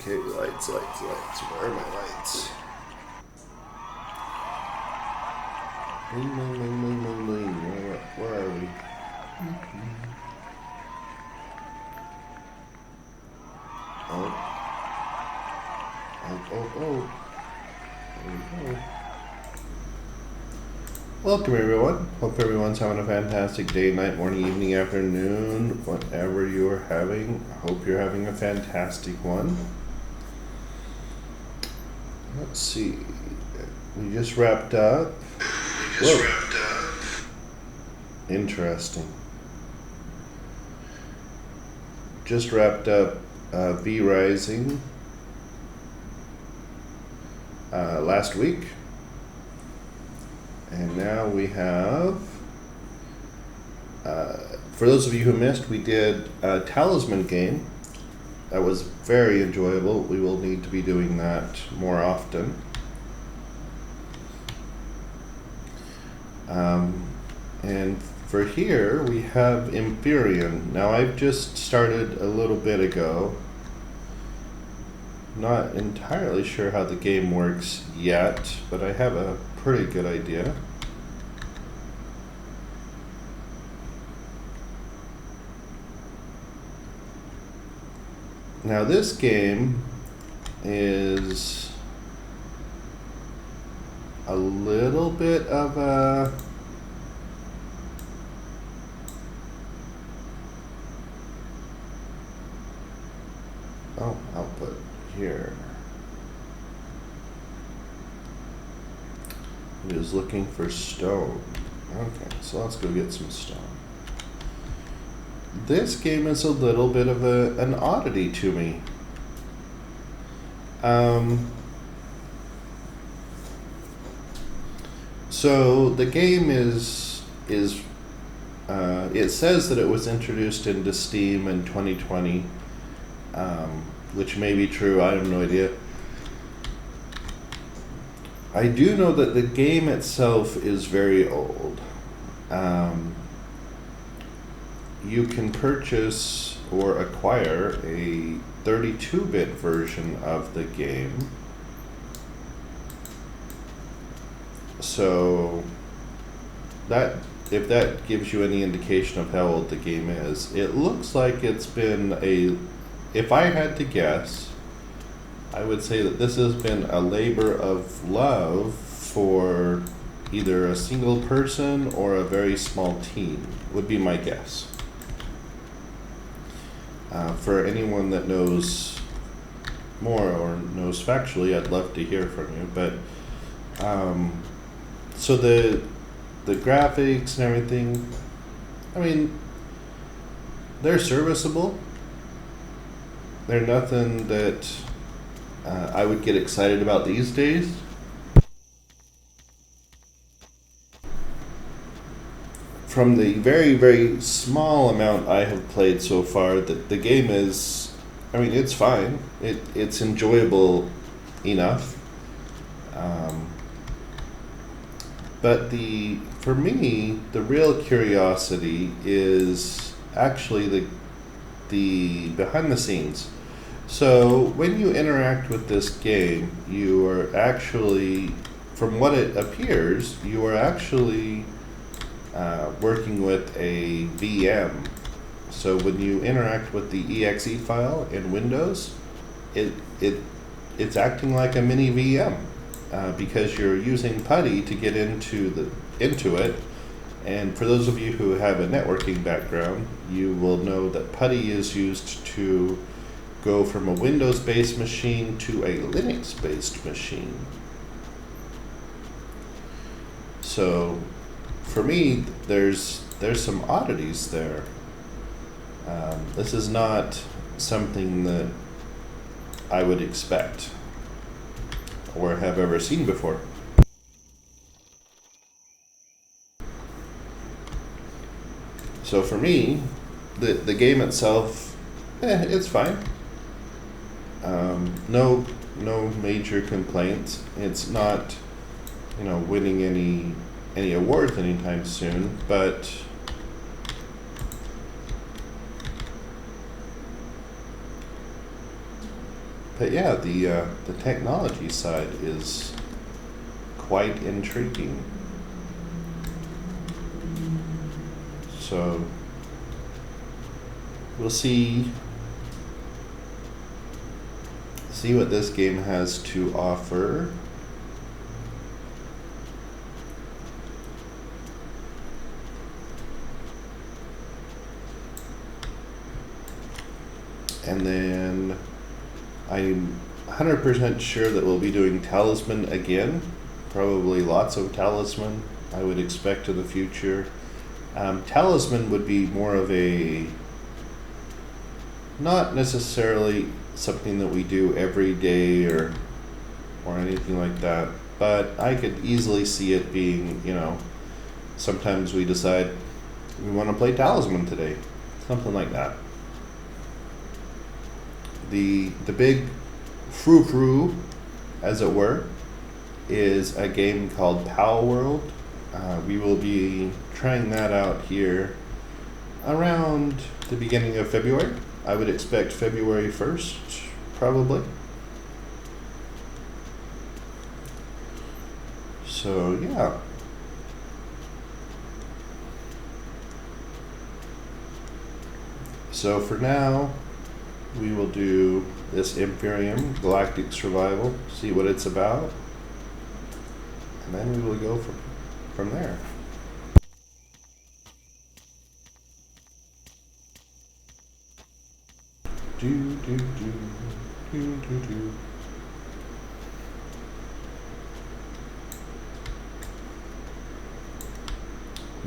Okay, lights. Where are my lights? Bling. Where are we? Oh. There we go. Welcome everyone. Hope everyone's having a fantastic day, night, morning, evening, afternoon, whatever you are having. I hope you're having a fantastic one. Let's see. We just wrapped up. Interesting. Just wrapped up V Rising last week. And now we have, for those of you who missed, we did a Talisman game. That was very enjoyable. We will need to be doing that more often. And for here, we have Empyrion. Now, I've just started a little bit ago. Not entirely sure how the game works yet, but I have a pretty good idea. Now this game is a little bit of a output here. He was looking for stone. Okay, so let's go get some stone. This game is a little bit of an oddity to me. So the game is it says that it was introduced into Steam in 2020, which may be true. I have no idea. I do know that the game itself is very old. You can purchase or acquire a 32-bit version of the game. So that, if that gives you any indication of how old the game is, it looks like it's been if I had to guess, I would say that this has been a labor of love for either a single person or a very small team, would be my guess. For anyone that knows more or knows factually, I'd love to hear from you. But so the graphics and everything, I mean, they're serviceable. They're nothing that I would get excited about these days. From the very, very small amount I have played so far, the game is, I mean, it's fine. It's enjoyable enough. But for me, the real curiosity is actually the behind the scenes. So when you interact with this game, you are actually, from what it appears, you are actually working with a VM. So when you interact with the exe file in Windows, it's acting like a mini VM because you're using PuTTY to get into it. And for those of you who have a networking background, you will know that PuTTY is used to go from a Windows-based machine to a Linux-based machine. So for me, there's some oddities there. This is not something that I would expect or have ever seen before. So for me, the game itself, it's fine. No major complaints. It's not, winning any awards anytime soon, but But yeah, the technology side is quite intriguing. So we'll see what this game has to offer. And then I'm 100% sure that we'll be doing Talisman again. Probably lots of Talisman, I would expect in the future. Talisman would be more of a, not necessarily something that we do every day or anything like that, but I could easily see it being, sometimes we decide we want to play Talisman today, something like that. The big frou-frou, as it were, is a game called Power World. We will be trying that out here around the beginning of February. I would expect February 1st, probably. So, yeah. So for now, we will do this Empyrion Galactic Survival, see what it's about, and then we will go from there. Do do do do do do.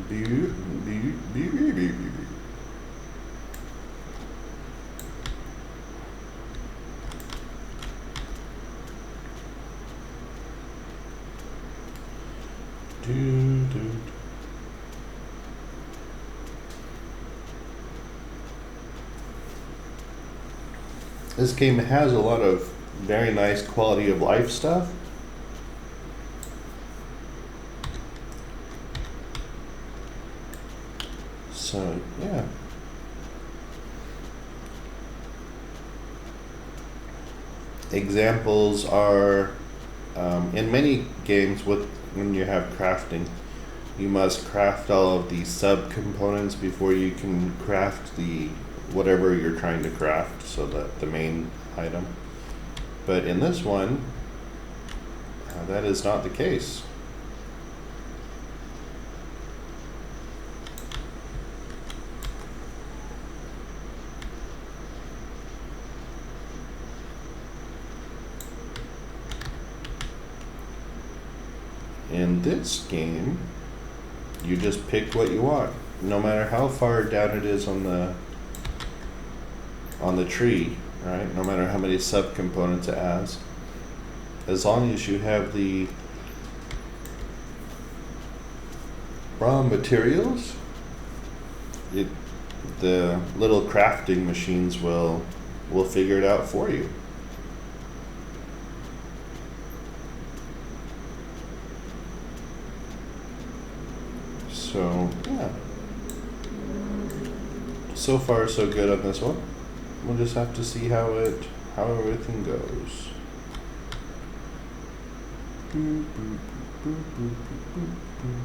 Do do do do do. This game has a lot of very nice quality of life stuff. So, yeah. Examples are in many games when you have crafting, you must craft all of the subcomponents before you can craft the whatever you're trying to craft, so that the main item. But in this one, that is not the case. In this game, you just pick what you want, no matter how far down it is on the tree, right? No matter how many subcomponents it has, as long as you have the raw materials, the little crafting machines will figure it out for you. So, yeah. So far, so good on this one. We'll just have to see how everything goes. Boop, boop, boop, boop, boop, boop.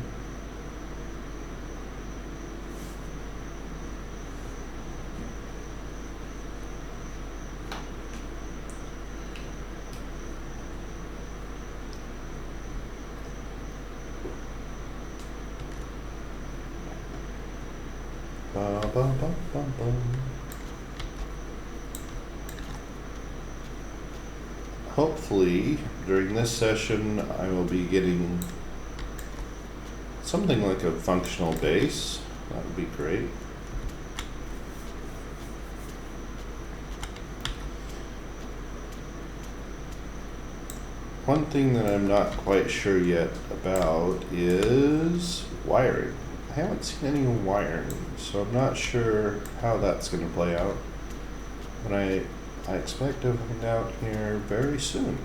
Ba, ba, ba, ba, ba. Hopefully, during this session, I will be getting something like a functional base. That would be great. One thing that I'm not quite sure yet about is wiring. I haven't seen any wiring, so I'm not sure how that's going to play out. But I expect to find out here very soon.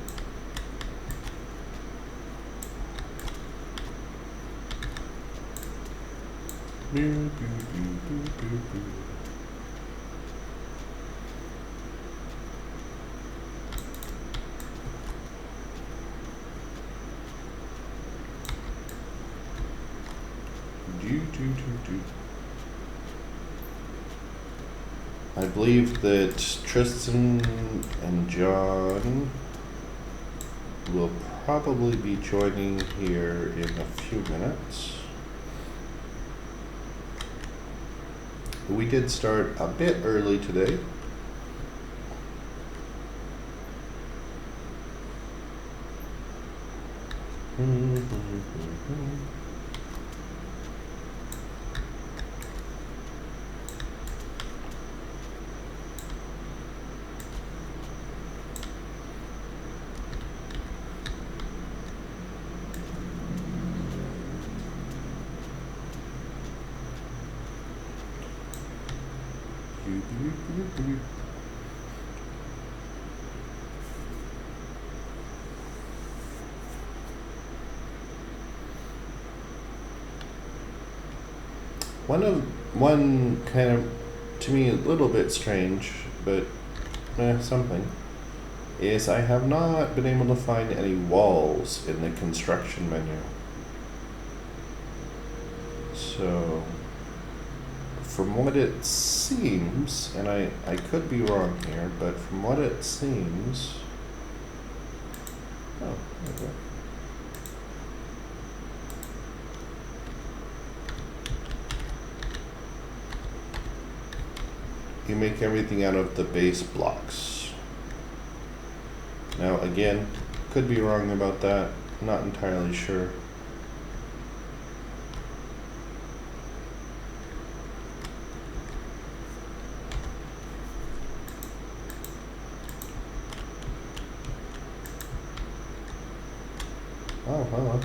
I believe that Tristan and John will probably be joining here in a few minutes. We did start a bit early today. One kind of, to me, a little bit strange, but something, is I have not been able to find any walls in the construction menu. So, from what it seems, and I could be wrong here, but from what it seems, oh, okay. You make everything out of the base blocks. Now again, could be wrong about that, not entirely sure. Oh, hello.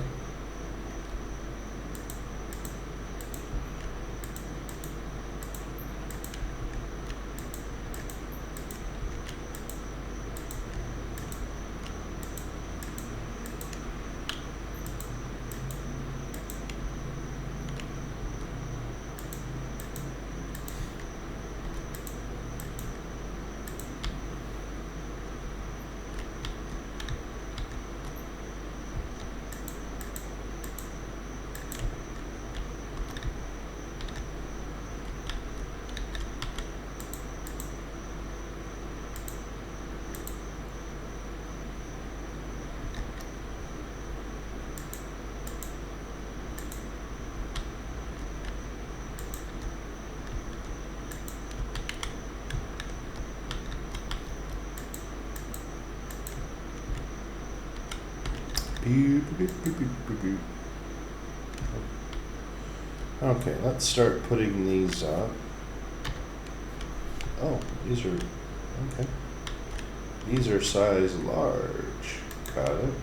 Okay, let's start putting these up. Oh, these are, okay. These are size large. Got it.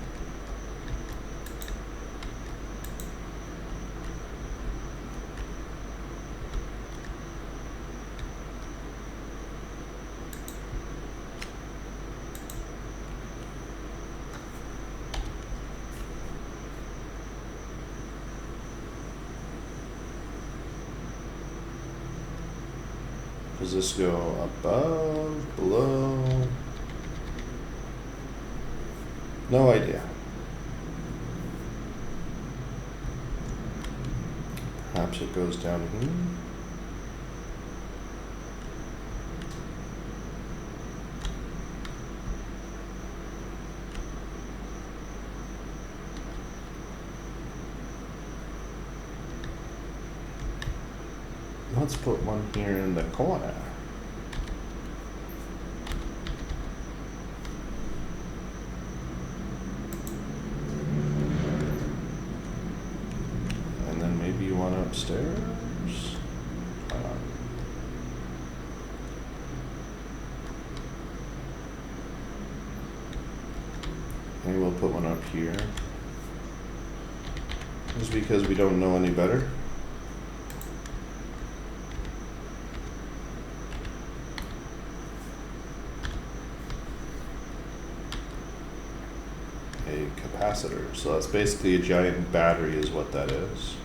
Does this go above, below? No idea. Perhaps it goes down here. Let's put one here in the corner. And then maybe one upstairs. Maybe we'll put one up here. Just because we don't know any better. Capacitor. So that's basically a giant battery is what that is.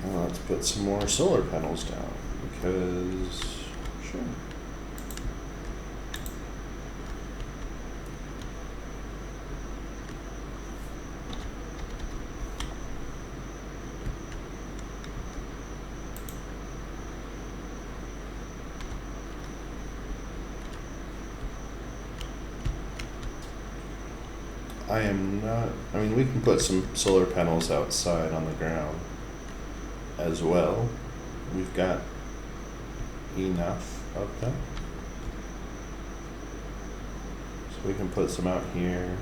Now let's put some more solar panels down because sure. I am not. I mean, we can put some solar panels outside on the ground as well. We've got enough of them. So we can put some out here.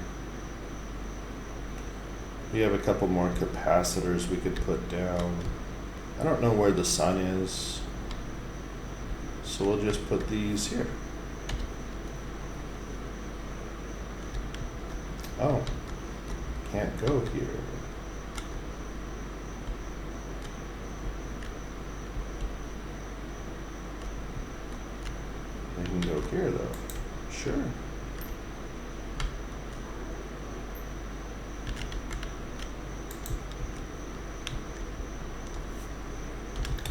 We have a couple more capacitors we could put down. I don't know where the sun is, so we'll just put these here. Oh, can't go here. We can go here though. Sure.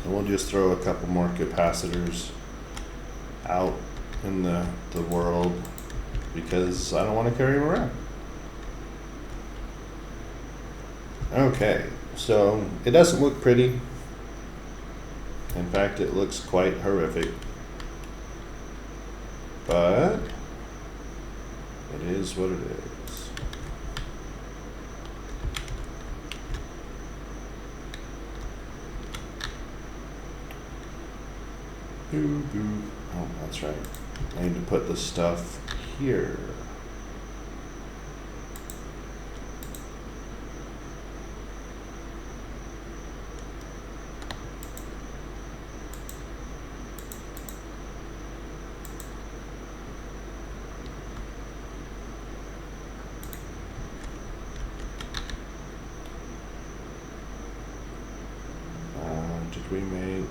And we'll just throw a couple more capacitors out in the world because I don't want to carry them around. Okay, so it doesn't look pretty. In fact, it looks quite horrific. But it is what it is. Oh, that's right. I need to put the stuff here. Did we make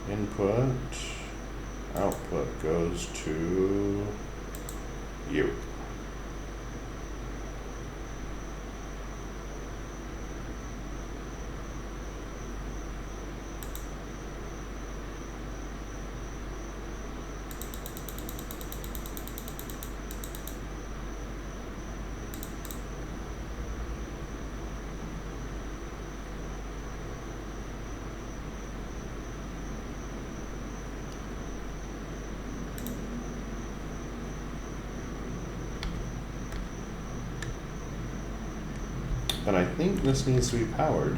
input? Output goes to you. But I think this needs to be powered.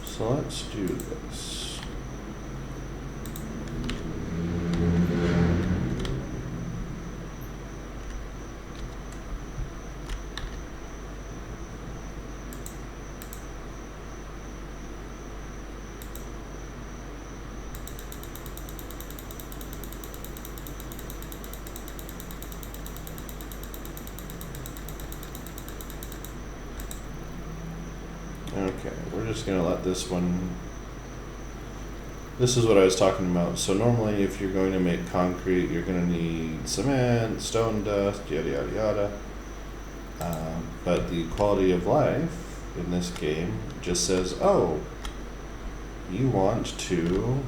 So let's do this. Okay, we're just gonna let this one. This is what I was talking about. So normally if you're going to make concrete, you're gonna need cement, stone dust, yada yada yada. But the quality of life in this game just says, oh, you want to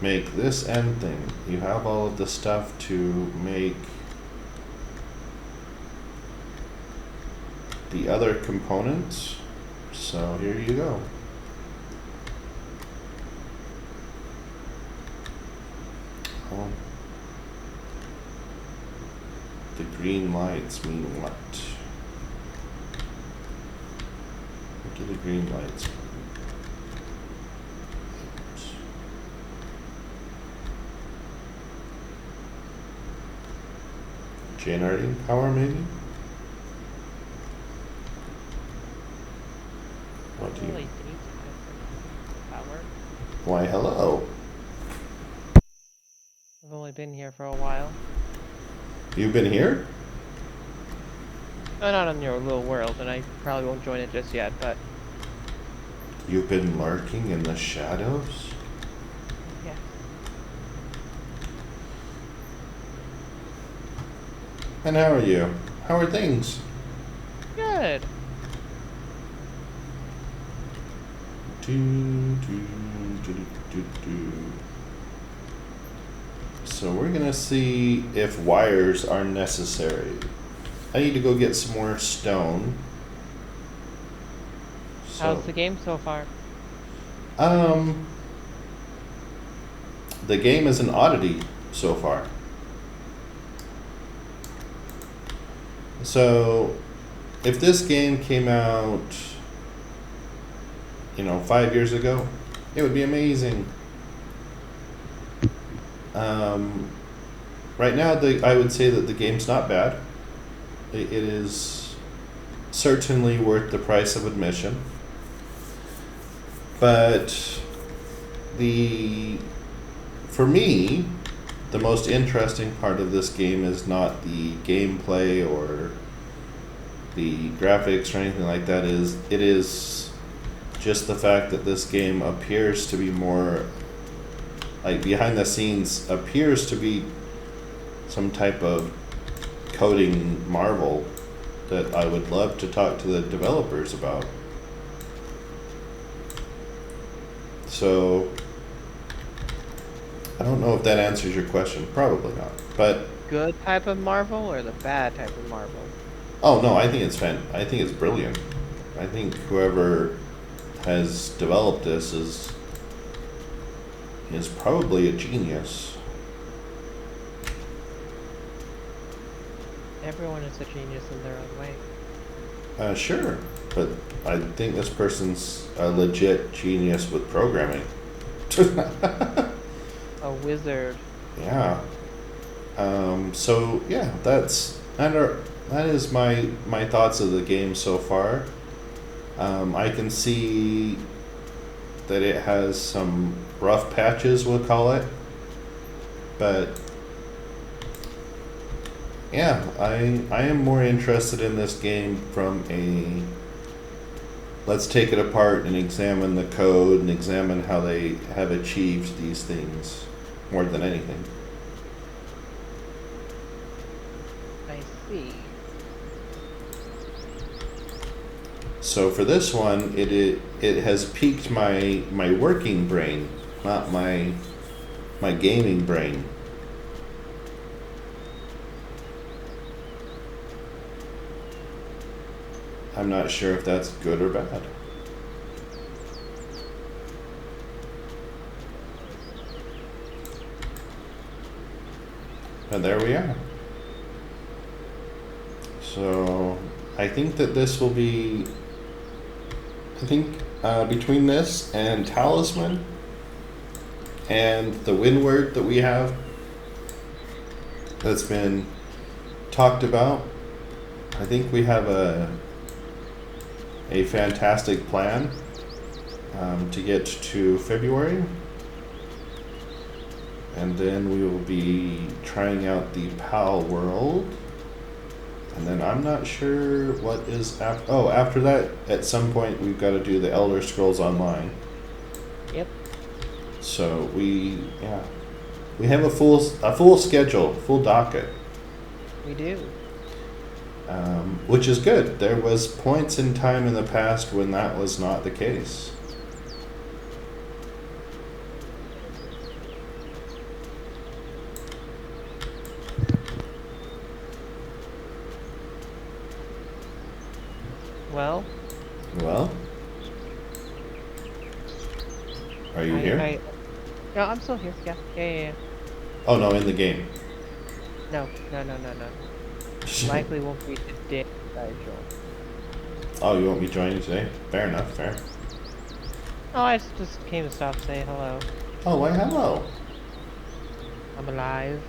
make this end thing. You have all of the stuff to make the other components, so here you go. Oh. The green lights mean what? What do the green lights mean? Generating power, maybe? What do you? Really daytime for power. Why, hello. I've only been here for a while. You've been here? Not on your little world, and I probably won't join it just yet, but You've been lurking in the shadows? yeah. And how are you? How are things? Good. So we're gonna see if wires are necessary. I need to go get some more stone. How's the game so far? The game is an oddity so far. So, if this game came out, 5 years ago, it would be amazing. Right now, I would say that the game's not bad. It is certainly worth the price of admission. But for me, the most interesting part of this game is not the gameplay or the graphics or anything like that. It is just the fact that this game appears to be more, like, behind the scenes, appears to be some type of coding marvel that I would love to talk to the developers about. So, I don't know if that answers your question. Probably not. But Good type of Marvel or the bad type of Marvel? oh no, I think it's brilliant. I think whoever has developed this is probably a genius. Everyone is a genius in their own way. Sure, but I think this person's a legit genius with programming. A wizard. Yeah. So yeah, that is my thoughts of the game so far. I can see that it has some rough patches, we'll call it, but yeah, I am more interested in this game from a let's take it apart and examine the code and examine how they have achieved these things more than anything. I see. So for this one, it has piqued my working brain, not my gaming brain. I'm not sure if that's good or bad. And there we are. So I think that this will be, between this and Talisman and the windward that we have that's been talked about, I think we have a fantastic plan to get to February. And then we will be trying out the PAL world. And then I'm not sure what is after. Oh, after that, at some point, we've got to do the Elder Scrolls Online. Yep. So we have a full schedule, full docket. We do. Which is good. There was points in time in the past when that was not the case. Well, are you here? No, I'm still here. Yeah. Oh no, in the game. No. Likely won't be today, Nigel. Oh, you won't be joining today? Fair enough, fair. Oh, I just came to stop to say hello. Oh, why hello. I'm alive.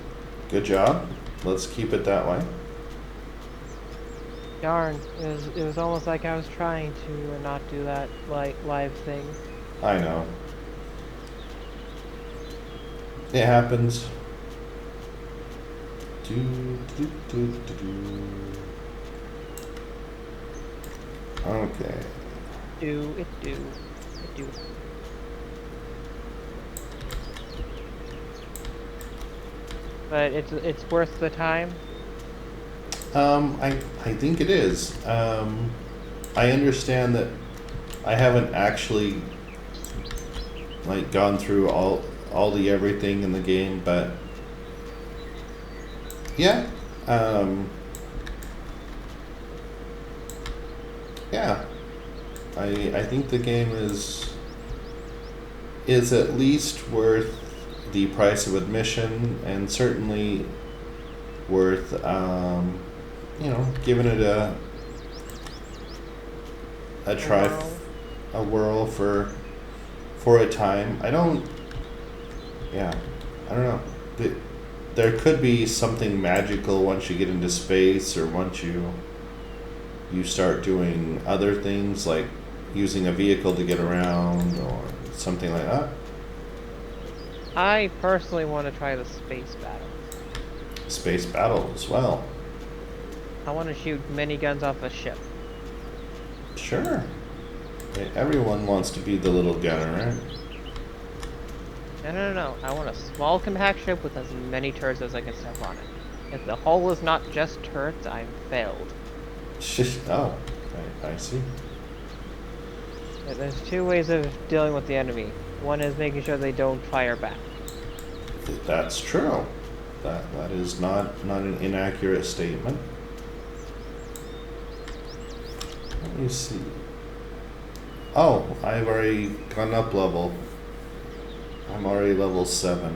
Good job. Let's keep it that way. Darn, it was almost like I was trying to not do that live thing. I know. It happens. Okay. Do. But it's worth the time. I think it is. I understand that I haven't actually like gone through all the everything in the game, but yeah, yeah, I think the game is at least worth the price of admission, and certainly worth giving it a try, Wow. a whirl for a time. I don't know. There could be something magical once you get into space, or once you start doing other things like using a vehicle to get around or something like that. I personally want to try the space battle. Space battle as well. I want to shoot miniguns off a ship. Sure. Everyone wants to be the little gunner, right? No. I want a small compact ship with as many turrets as I can step on it. If the hull is not just turrets, I'm failed. Oh, I see. There's two ways of dealing with the enemy. One is making sure they don't fire back. That's true. That is not an inaccurate statement. Let me see. Oh, I've already gone up level. I'm already level 7.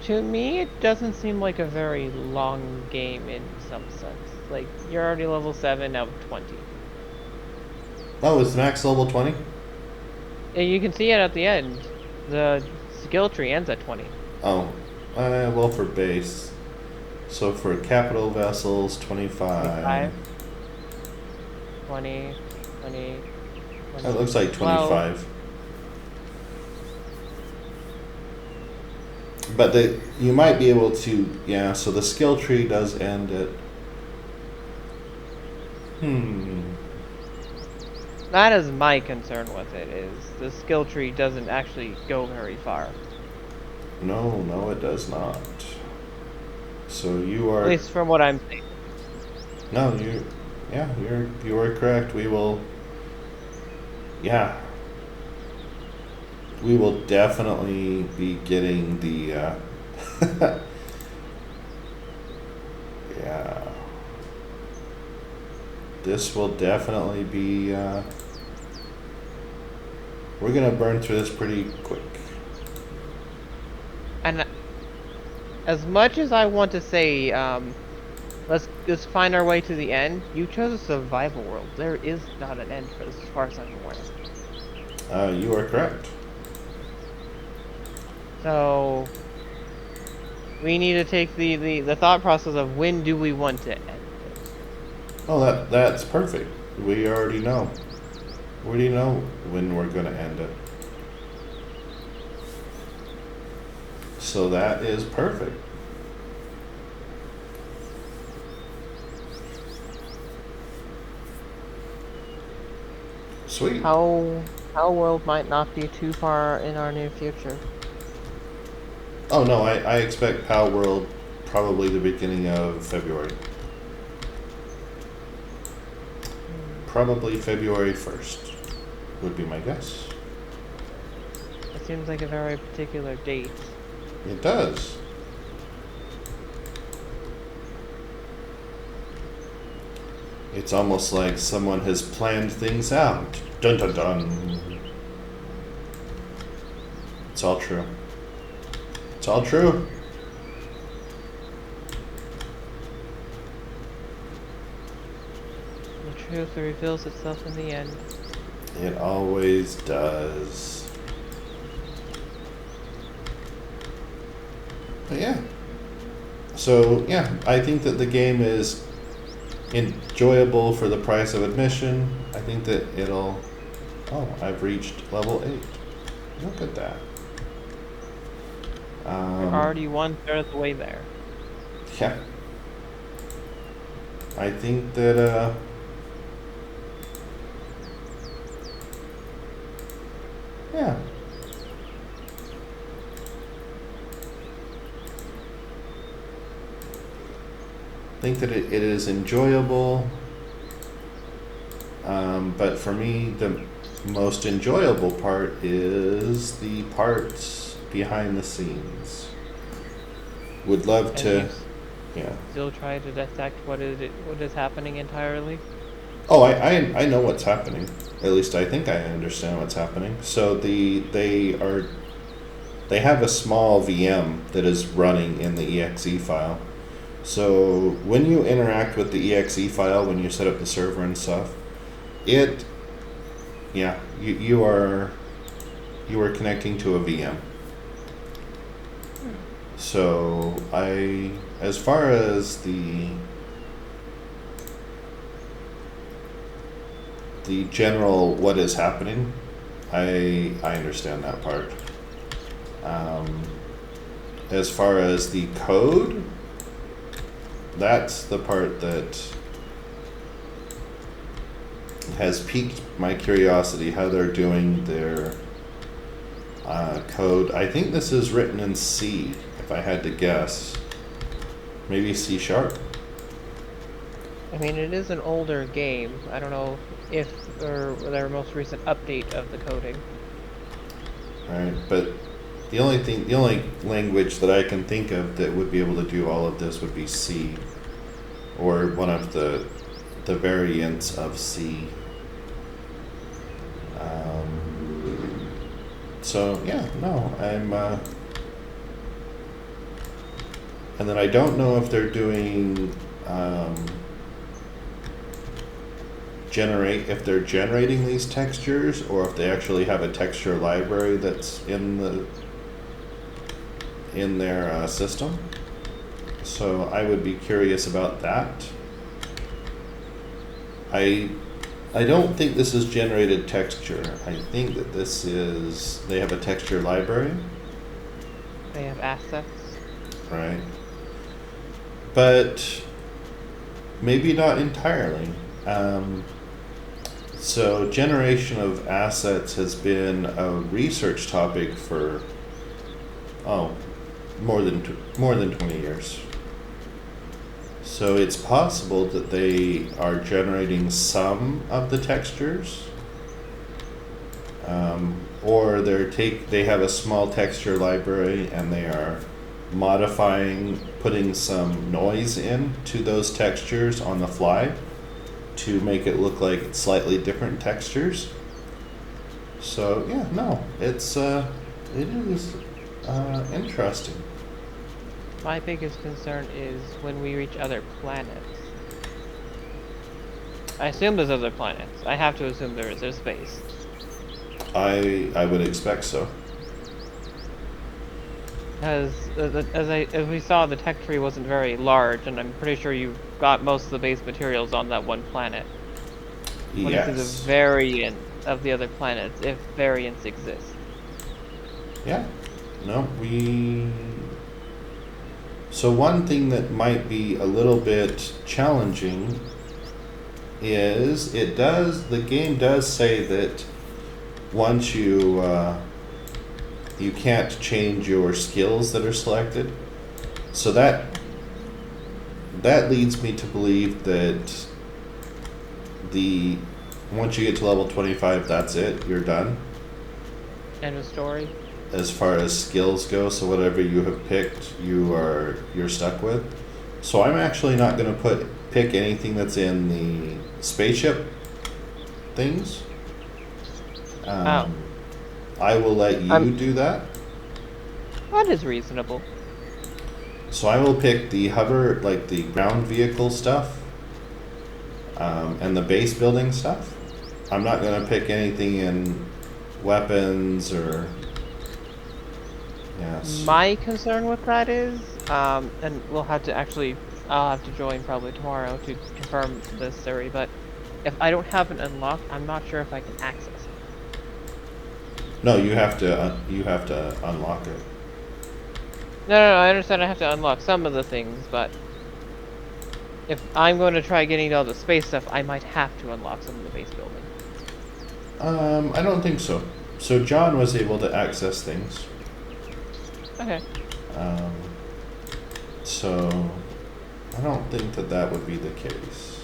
To me, it doesn't seem like a very long game in some sense. Like, you're already level 7 out of 20. Oh, is max level 20? And you can see it at the end. The skill tree ends at 20. Oh, well, for base. So for capital vessels, 25. 20, 20. It looks like 25. But you might be able to, yeah, so the skill tree does end at... That is my concern with it, is the skill tree doesn't actually go very far. No, it does not. So you are... At least from what I'm seeing. No, you are correct. We will definitely be getting the yeah. This will definitely be we're gonna burn through this pretty quick. And as much as I want to say, let's just find our way to the end, you chose a survival world. There is not an end for this, as far as I'm aware. You are correct. So we need to take the thought process of when do we want to end it. Oh, that's perfect. We already know. We already know when we're gonna end it. So that is perfect. Sweet. How world might not be too far in our near future. Oh no, I expect PAL World probably the beginning of February. Probably February 1st would be my guess. It seems like a very particular date. It does. It's almost like someone has planned things out. Dun dun dun. It's all true. It's all true. The truth reveals itself in the end. It always does. But yeah. So yeah, I think that the game is enjoyable for the price of admission. I think that it'll... Oh, I've reached level 8. Look at that. We're already 1/3 of the way there. Yeah. I think that, yeah. I think that it is enjoyable. But for me, the most enjoyable part is the parts behind the scenes. Would love And to, yeah. still try to dissect what is happening entirely. Oh, I know what's happening. At least I think I understand what's happening. So they have a small VM that is running in the exe file. So when you interact with the exe file, when you set up the server and stuff, you are connecting to a VM. So as far as the general what is happening, I understand that part. As far as the code, that's the part that has piqued my curiosity, how they're doing their code. I think this is written in C, if I had to guess. Maybe C#. I mean, it is an older game. I don't know if their most recent update of the coding. Right, but the only language that I can think of that would be able to do all of this would be C, or one of the variants of C. So yeah, no, I'm. And then I don't know if they're doing if they're generating these textures, or if they actually have a texture library that's in their system. So I would be curious about that. I don't think this is generated texture. I think that they have a texture library. They have assets. Right. But maybe not entirely. So generation of assets has been a research topic for more than 20 years. So it's possible that they are generating some of the textures, or they have a small texture library and they are modifying, putting some noise in to those textures on the fly to make it look like slightly different textures. So yeah, no, it is interesting. My biggest concern is when we reach other planets. I assume there's other planets. I have to assume there's space. I would expect so. Because as we saw, the tech tree wasn't very large, and I'm pretty sure you got most of the base materials on that one planet. What is the variant of the other planets, if variants exist? Yeah. No, So one thing that might be a little bit challenging is the game does say that once you can't change your skills that are selected. So that leads me to believe that once you get to level 25, that's it, you're done. End of story. As far as skills go, so whatever you have picked, you're stuck with. So I'm actually not going to pick anything that's in the spaceship things. I will let you do that. That is reasonable. So I will pick the hover, like the ground vehicle stuff, and the base building stuff. I'm not going to pick anything in weapons or. Yes. My concern with that is, and I'll have to join probably tomorrow to confirm this theory, but if I don't have an unlock, I'm not sure if I can access it. No, you have to unlock it. No, I understand I have to unlock some of the things, but if I'm going to try getting all the space stuff, I might have to unlock some of the base building. I don't think so. So John was able to access things. Okay. So I don't think that would be the case.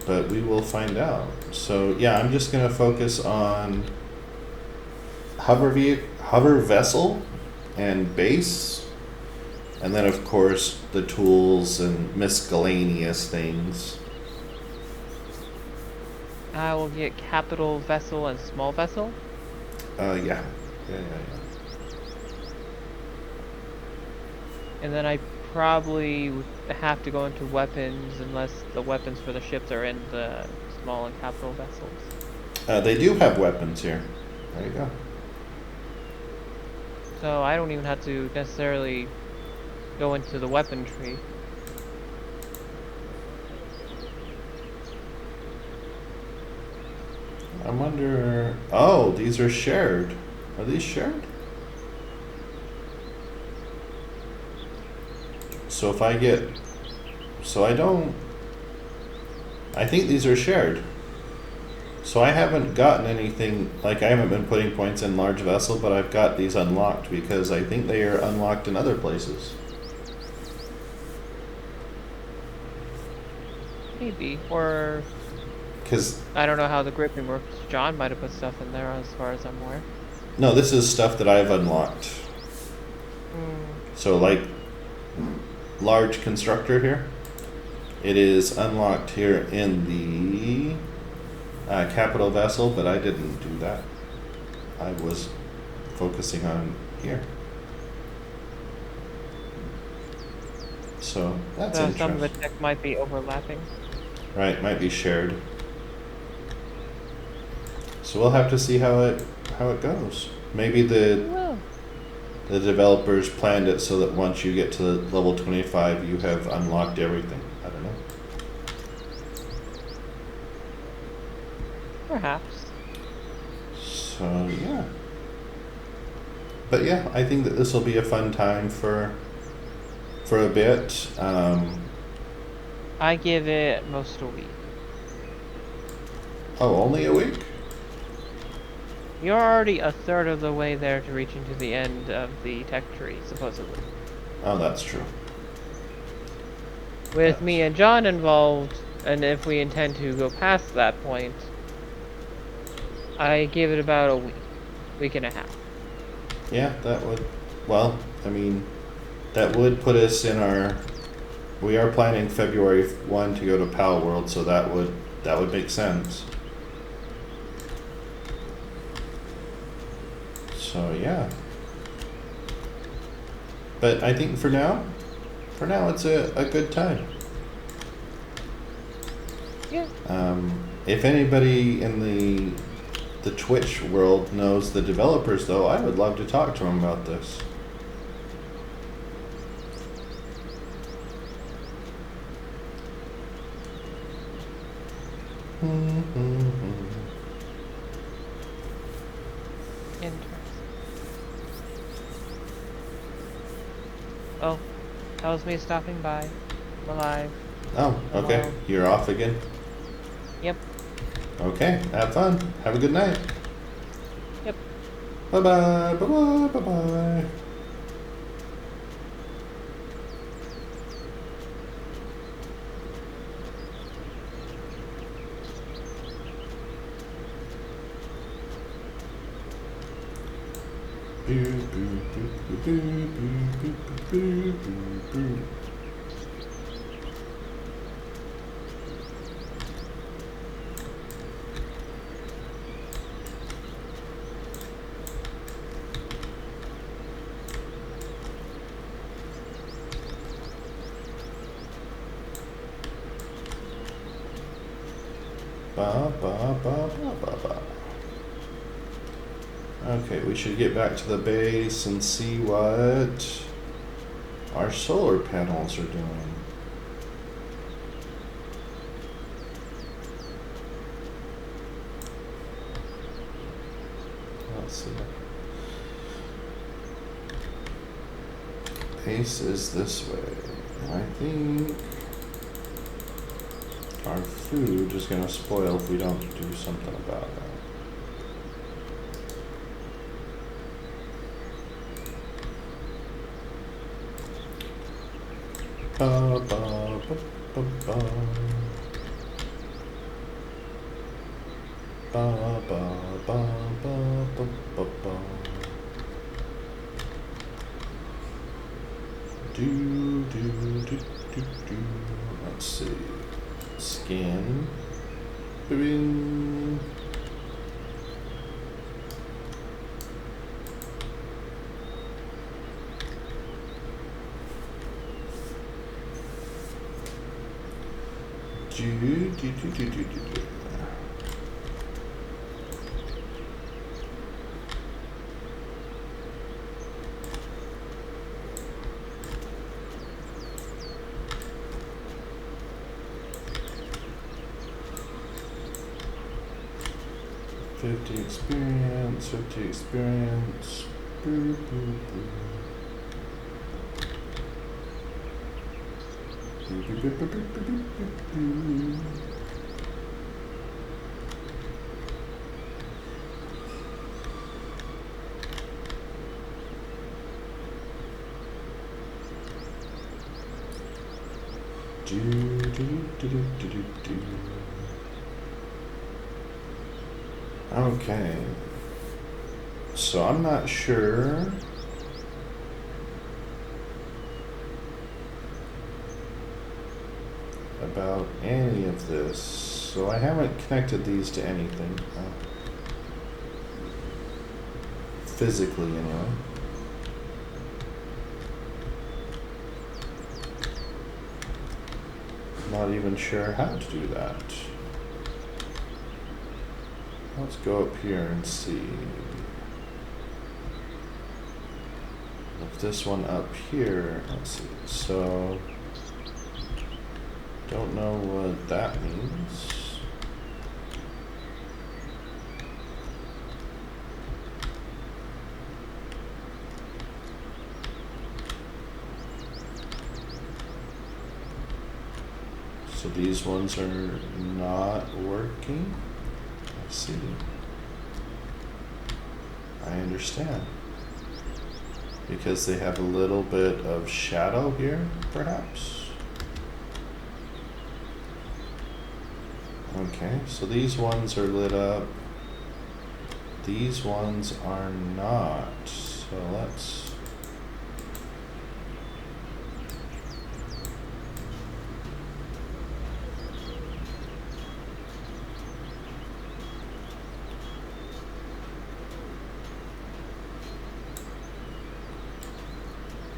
but we will find out. So yeah, I'm just gonna focus on hover vessel and base, and then of course the tools and miscellaneous things. I will get capital vessel and small vessel. Yeah. And then I probably would have to go into weapons unless the weapons for the ships are in the small and capital vessels. They do have weapons here. There you go. So I don't even have to necessarily go into the weapon tree. I wonder. Oh, these are shared. Are these shared? So if I get. So I don't. I think these are shared. So I haven't gotten anything. Like, I haven't been putting points in large vessel, but I've got these unlocked because I think they are unlocked in other places. Maybe. Or. Because. I don't know how the gripping works. John might have put stuff in there as far as I'm aware. No, this is stuff that I've unlocked. So, like, large constructor here. It is unlocked here in the capital vessel, but I didn't do that. I was focusing on here. So that's interesting. Some of the tech might be overlapping. Right, might be shared. So we'll have to see how it goes. Maybe the developers planned it so that once you get to level 25, you have unlocked everything. I don't know. Perhaps. So yeah. But yeah, I think that this will be a fun time for a bit. I give it at most a week. Oh, only a week? You're already a third of the way there to reaching to the end of the tech tree, supposedly. Oh, that's true. With me and John involved, and if we intend to go past that point, I give it about a week and a half. Yeah, that would. Well, I mean, that would put us in our. We are planning February 1 to go to Pal World, so that would make sense. So yeah. But I think for now it's a good time. Yeah. If anybody in the Twitch world knows the developers, though, I would love to talk to them about this. Interesting. Oh, that was me stopping by. I'm alive. Oh, okay. Hello. You're off again? Yep. Okay, have fun. Have a good night. Yep. Bye-bye, bye-bye, bye-bye. Boo, boo, boo, boo, boo, boo, boo, boo, boo. Ba, ba, ba, ba, ba, ba. Okay, we should get back to the base and see what our solar panels are doing. Let's see. Base is this way. And I think our food is going to spoil if we don't do something about it. Ba, ba, ba, ba, ba. ba ba ba ba ba ba ba. Do do do do do. Let's see. Scan. Bing. Do do do do do do. 50 experience, 50 experience. Boo, boo, boo. Boo, boo, boo, boo, boo, boo, boo, boo. Do, do, do, do, do, do, do. Okay. So I'm not sure about any of this. So I haven't connected these to anything. Physically, anyway. Not even sure how to do that. Let's go up here and see. If this one up here, let's see. So, don't know what that means. So these ones are not working. I see. I understand. Because they have a little bit of shadow here, perhaps? Okay, so these ones are lit up. These ones are not. So let's...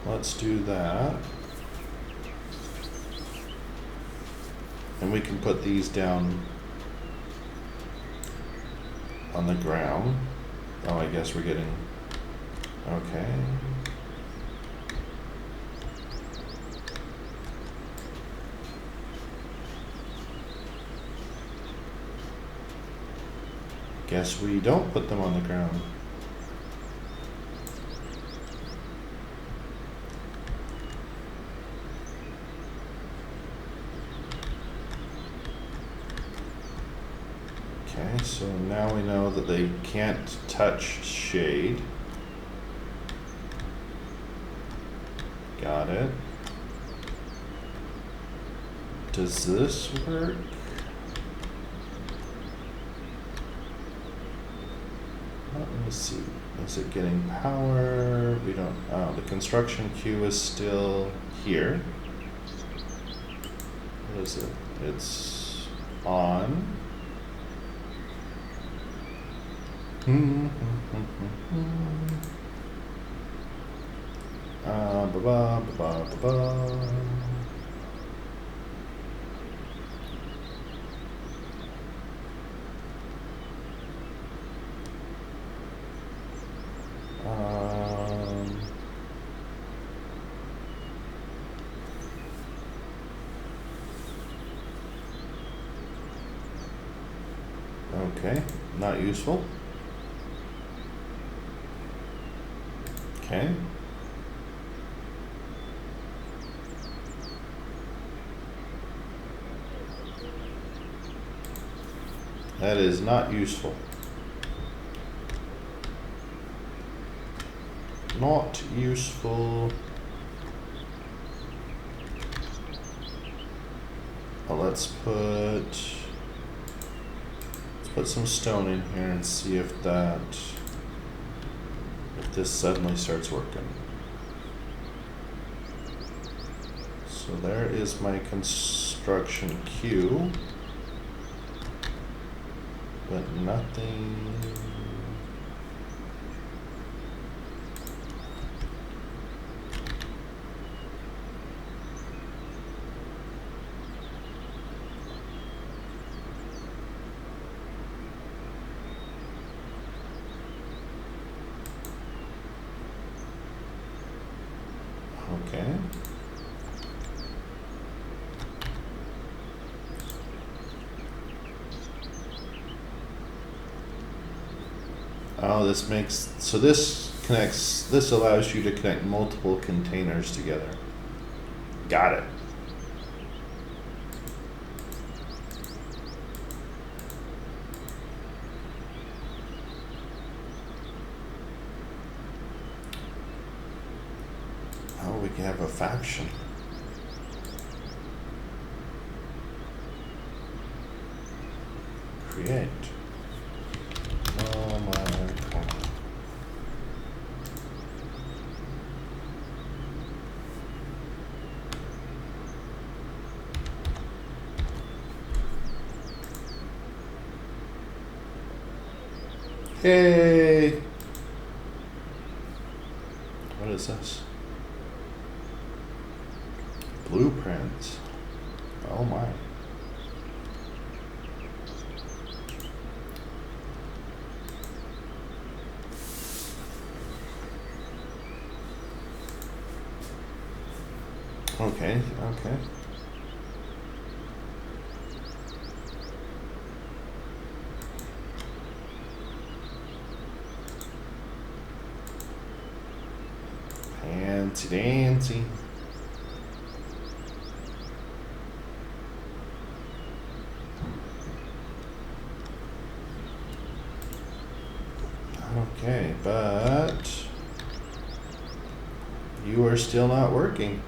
Let's do that. And we can put these down on the ground. Oh, I guess we're getting... Okay. Guess we don't put them on the ground. Okay, so now we know that they can't touch shade. Got it. Does this work? Let me see. Is it getting power? We don't. Oh, the construction queue is still here. What is it? It's on. Ba ba ba ba ba. Okay, not useful. Okay. That is not useful. Not useful. Well, let's put put some stone in here and see if this suddenly starts working. So there is my construction queue, but nothing. Okay. Oh, this allows you to connect multiple containers together. Got it. Oh, we can have a faction. Create. Oh my God. Hey! What is this? Blueprints. Oh my. Okay, okay. Fancy dancy. Okay, but you are still not working.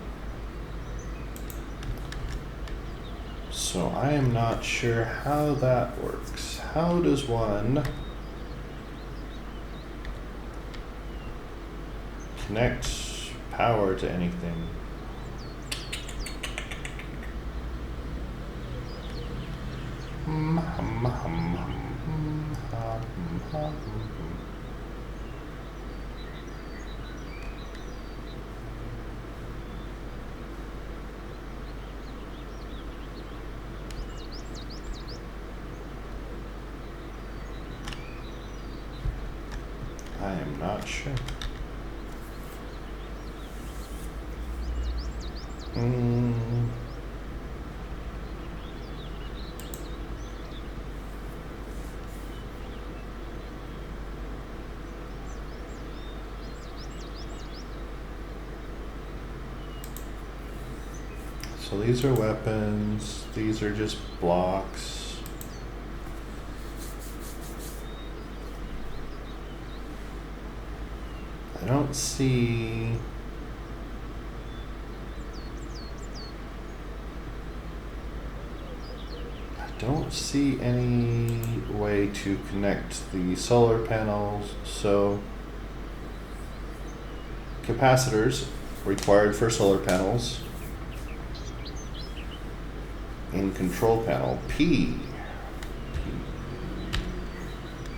So I am not sure how that works. How does one connect power to anything? I am not sure. So these are weapons, these are just blocks. I don't see... don't see any way to connect the solar panels, so capacitors required for solar panels in control panel P.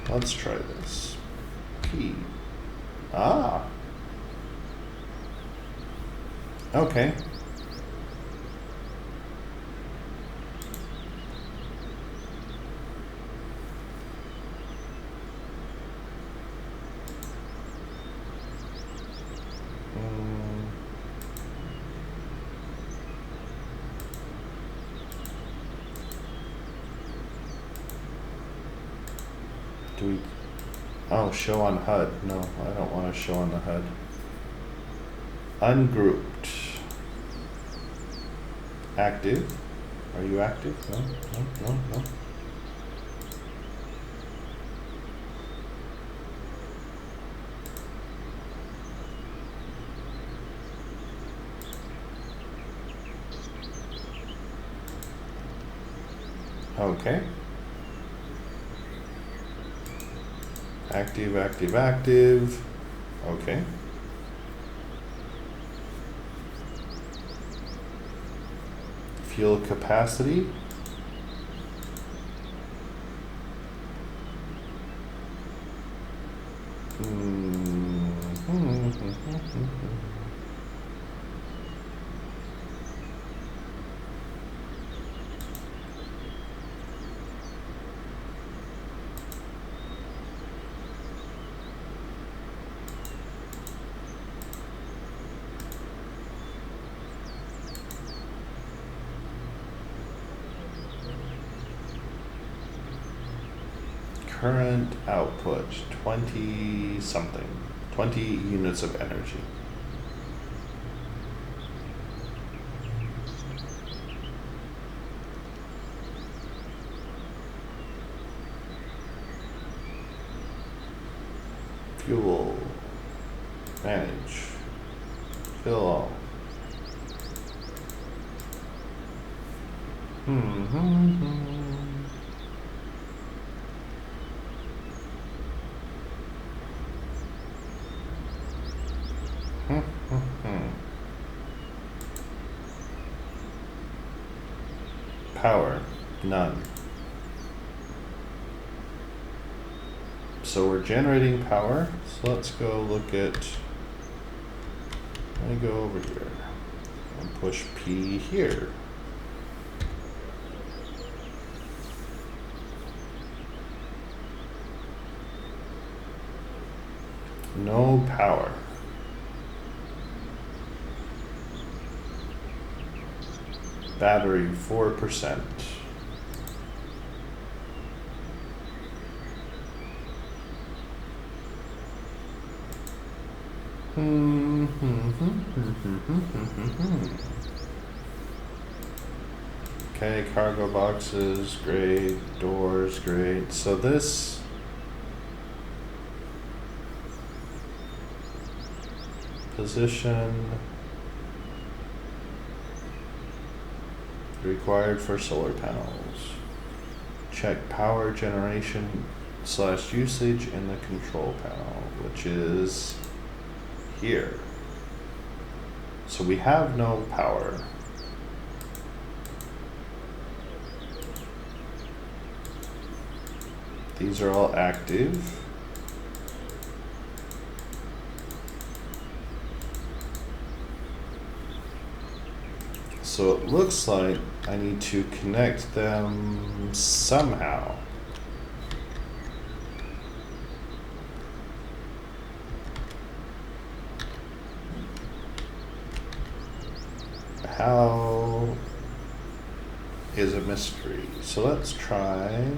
Let's try this. P. Ah. Okay. Do we... Oh, show on HUD. No, I don't want to show on the HUD. Ungrouped. Active. Are you active? No, no, no, no. Okay. Active, active, active. Okay. Fuel capacity. Current output 20 something, 20 units of energy. Fuel, manage, fill all. Power, none. So we're generating power. So let's go look at, let me go over here and push P here. No power. Battery 4%. Okay, cargo boxes, great. Doors, great. So this position required for solar panels. Check power generation / usage in the control panel, which is here. So we have no power. These are all active. So it looks like I need to connect them somehow. How is a mystery. So let's try.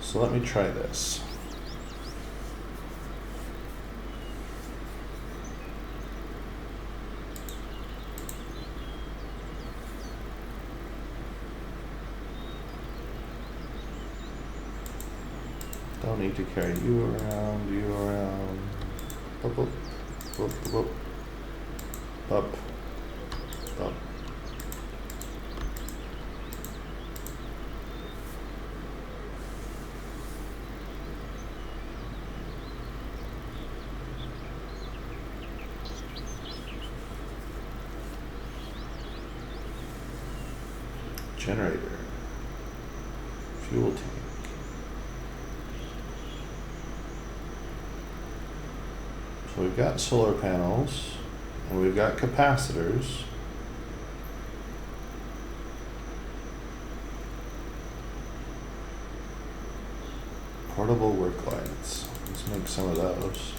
So let me try this. Don't need to carry you around. Up, up, up, up, up, up. Generator. Fuel tank. So we've got solar panels, and we've got capacitors. Portable work lights. Let's make some of those.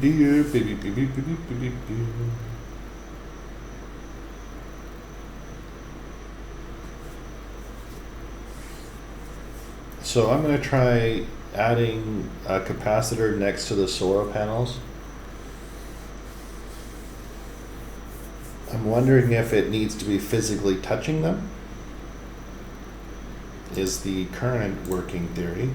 Beep, beep, beep, beep, beep, beep, beep, beep. So I'm going to try adding a capacitor next to the solar panels. I'm wondering if it needs to be physically touching them, is the current working theory.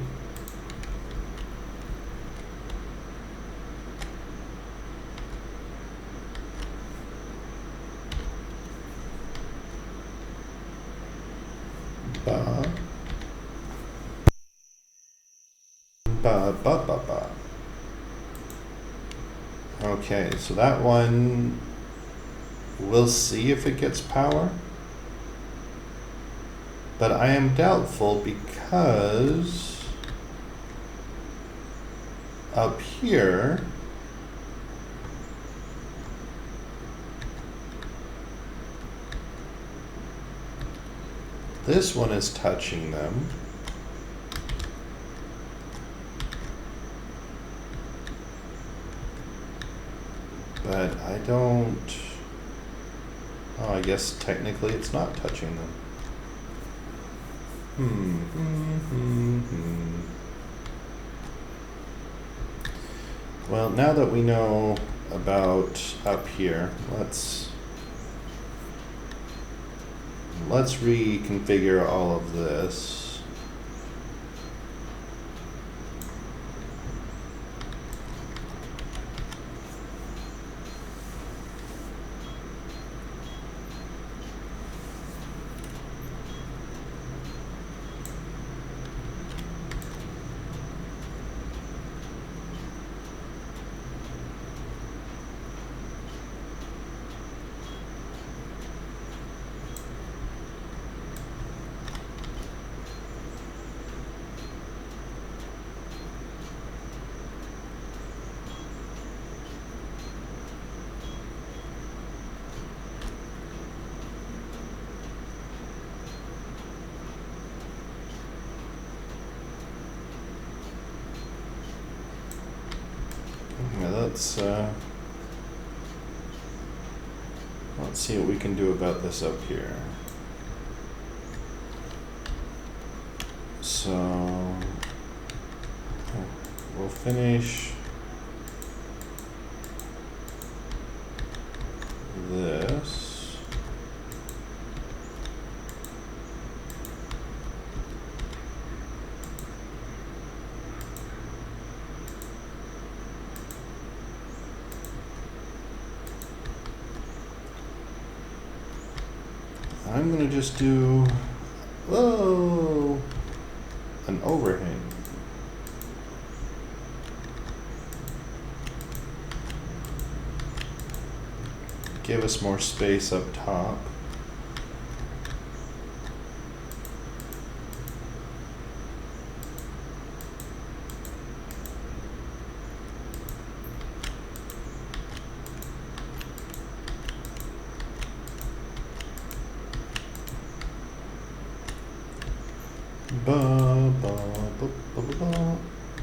Ba, ba. Okay, so that one, we'll see if it gets power. But I am doubtful because up here, this one is touching them. But I don't... Oh, I guess technically it's not touching them. Well, now that we know about up here, let's reconfigure all of this. Let's see what we can do about this up here. So we'll finish this. I'm gonna just do, an overhang. Give us more space up top.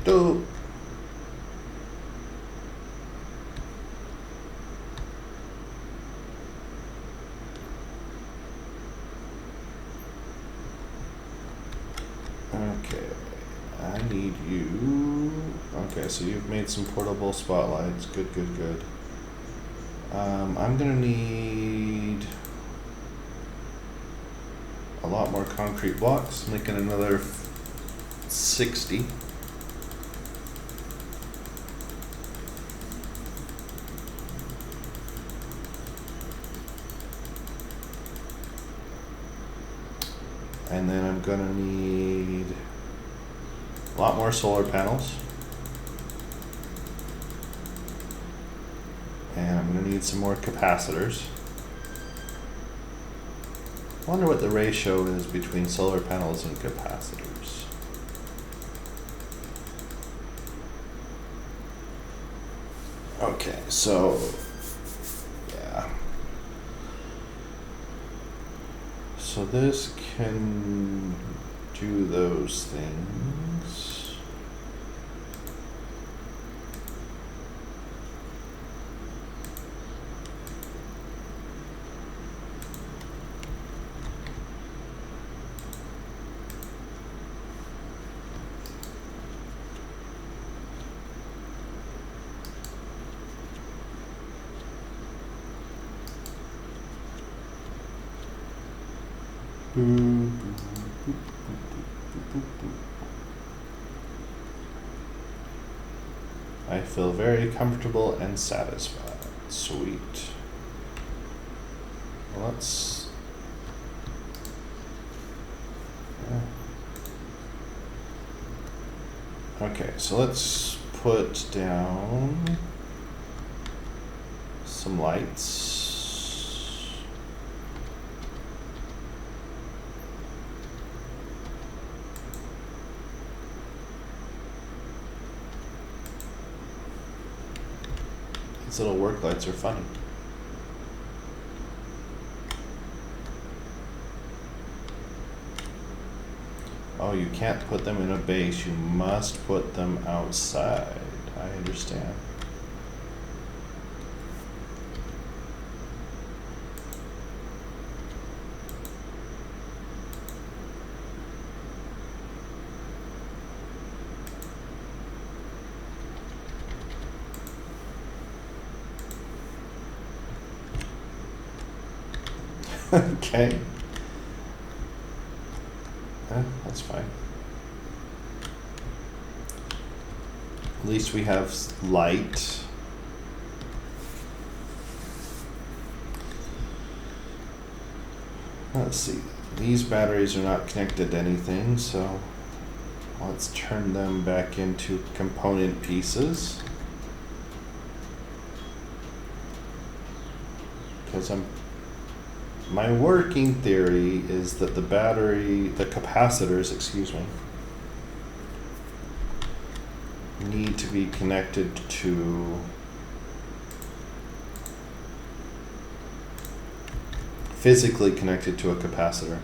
Do. Okay, I need you. Okay, so you've made some portable spotlights. Good, good, good. I'm gonna need a lot more concrete blocks, making another 60. And then I'm gonna need a lot more solar panels. And I'm gonna need some more capacitors. I wonder what the ratio is between solar panels and capacitors. Okay, so yeah. So this can do those things. I feel very comfortable and satisfied. Sweet. Well, let's... Yeah. Okay, so let's put down some lights. These little work lights are funny. Oh, you can't put them in a base. You must put them outside. I understand. Okay. That's fine. At least we have light. Let's see. These batteries are not connected to anything, so let's turn them back into component pieces. Because my working theory is that the capacitors, excuse me, need to be connected to physically connected to a capacitor.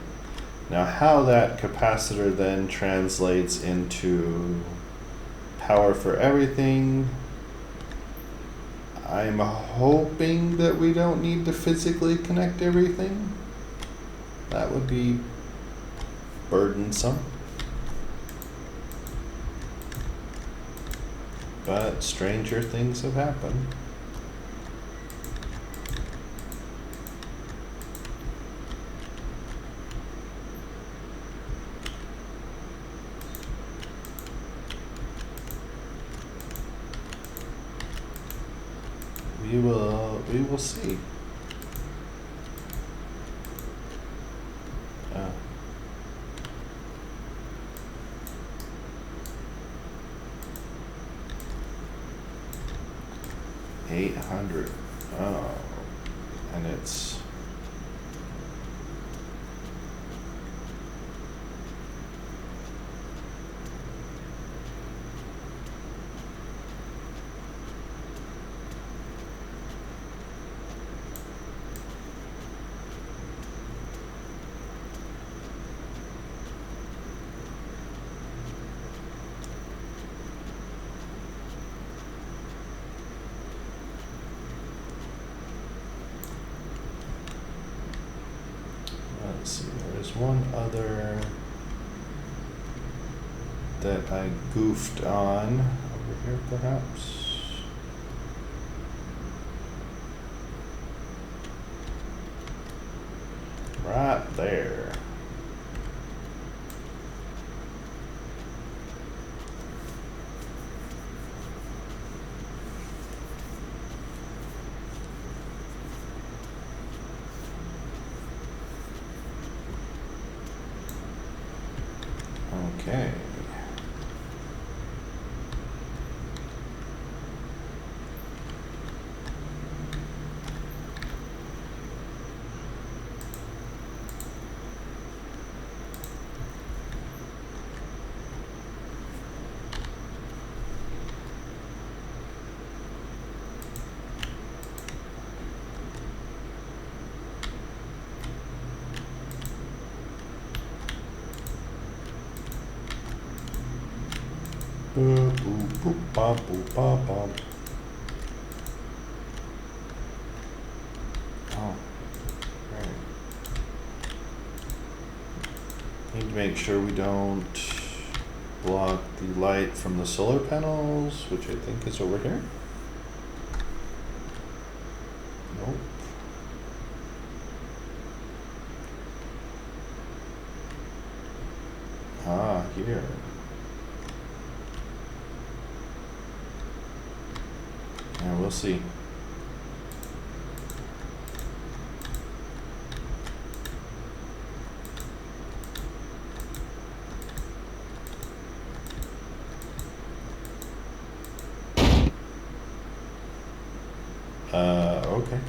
Now, how that capacitor then translates into power for everything, I'm hoping that we don't need to physically connect everything. That would be burdensome. But stranger things have happened. We will see. Oh. 800. Oh, and it's let's see, there's one other that I goofed on over here perhaps. Right there. Okay. Boop, boop, boop, bop, boop, bop, bop. Oh, right. Need to make sure we don't block the light from the solar panels, which I think is over here. Nope. see. Okay.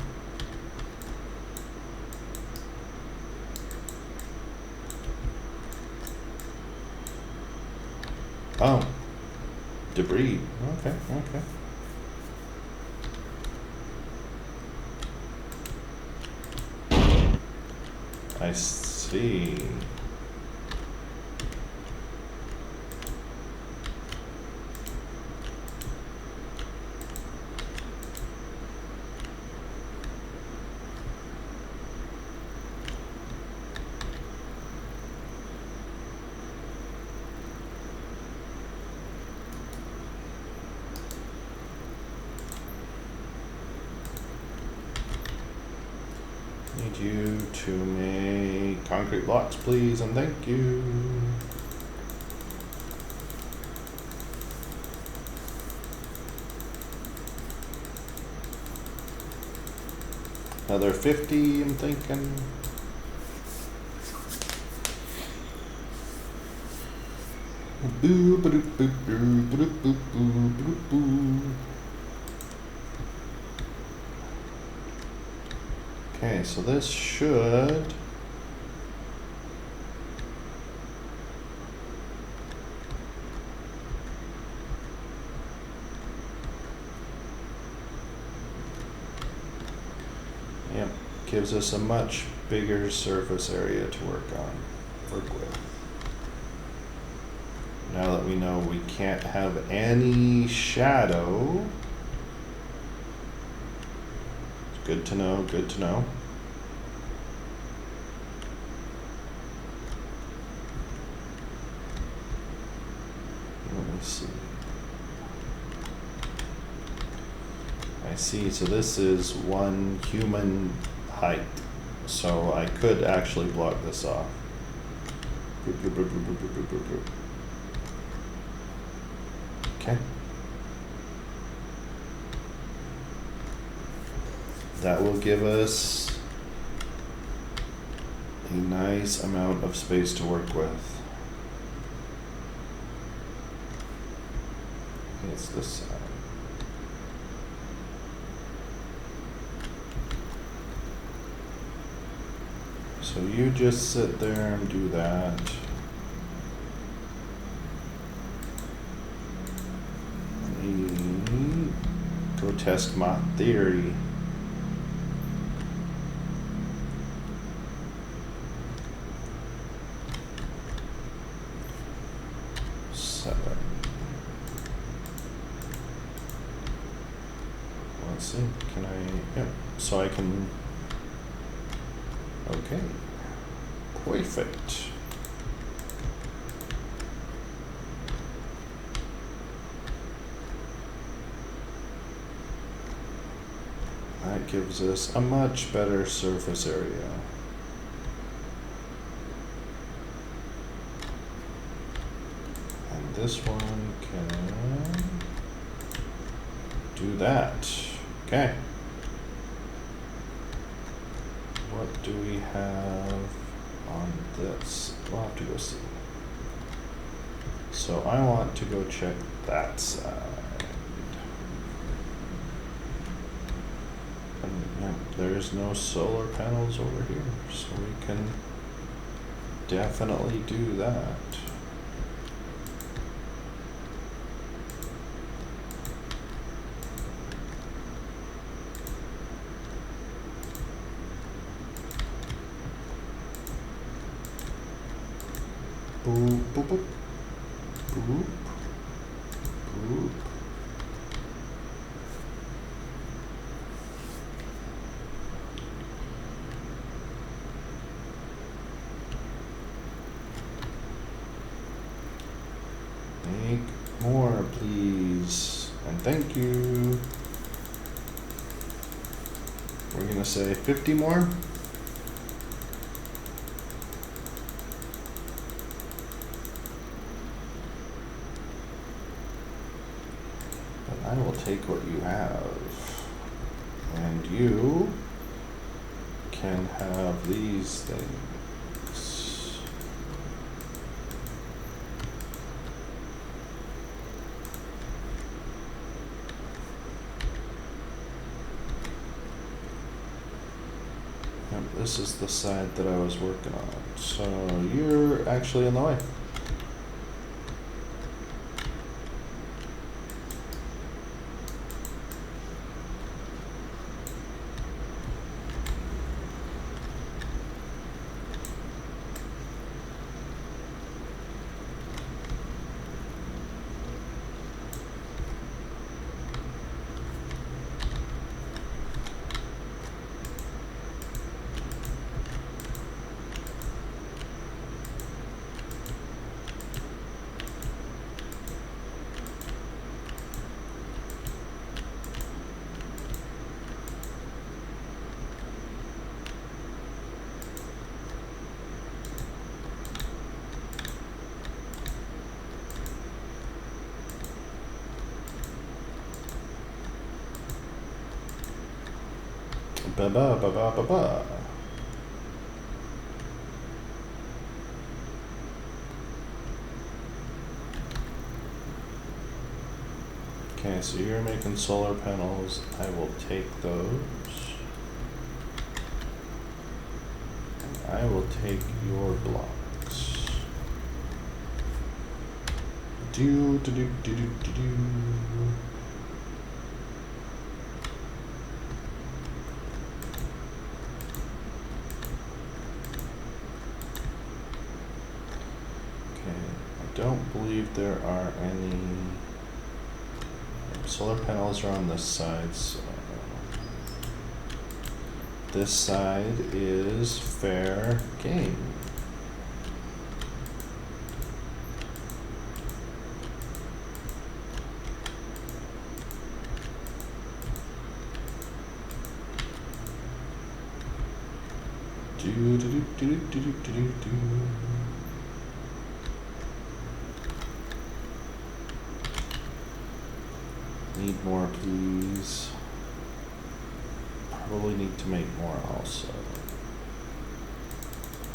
Oh. Debris. Okay, okay. I see. Need you to make concrete blocks, please, and thank you. Another 50, I'm thinking. Boo, ba-doo, boo, boo, ba-doo, boo, boo, ba-doo, boo. Okay, so this should yep, gives us a much bigger surface area to work with. Now that we know we can't have any shadow, it's good to know, good to know. Let me see. I see, so this is 1 human height. So I could actually block this off. Okay. That will give us a nice amount of space to work with. It's this side. So you just sit there and do that. Let me go test my theory. Let's see, can I, yep, so I can, okay, perfect. That gives us a much better surface area. And this one can do that. Okay. What do we have on this? We'll have to go see. So I want to go check that side. And yeah, there's no solar panels over here, so we can definitely do that. Boop, boop, boop. Boop. Boop. Make more, please. And thank you. We're gonna say 50 more. I will take what you have. you can have these things. Yep, this is the side that I was working on. So you're actually in the way. Ba ba ba ba ba ba. Okay, so you're making solar panels. I will take those. And I will take your blocks. Do do do do do do do. I don't believe there are any solar panels are on this side, so this side is fair game. Do do do do do do do do. Need more, please. Probably need to make more also.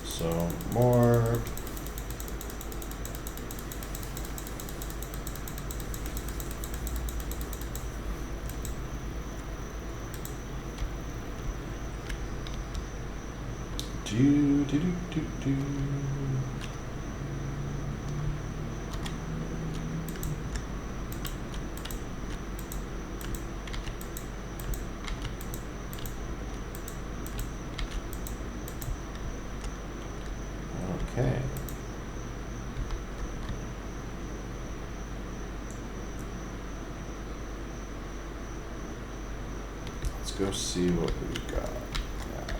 So, more. Do do do do do. Okay. Let's go see what we've got now.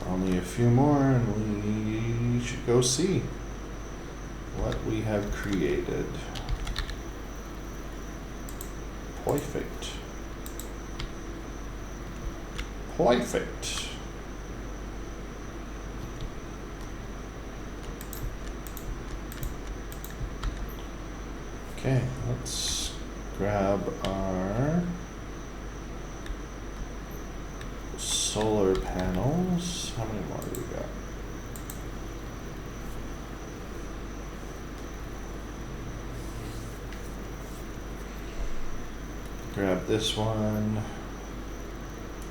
Only a few more and we should go see what we have created. Perfect. Perfect. Okay, let's grab our solar panels. How many more do we got? Grab this one.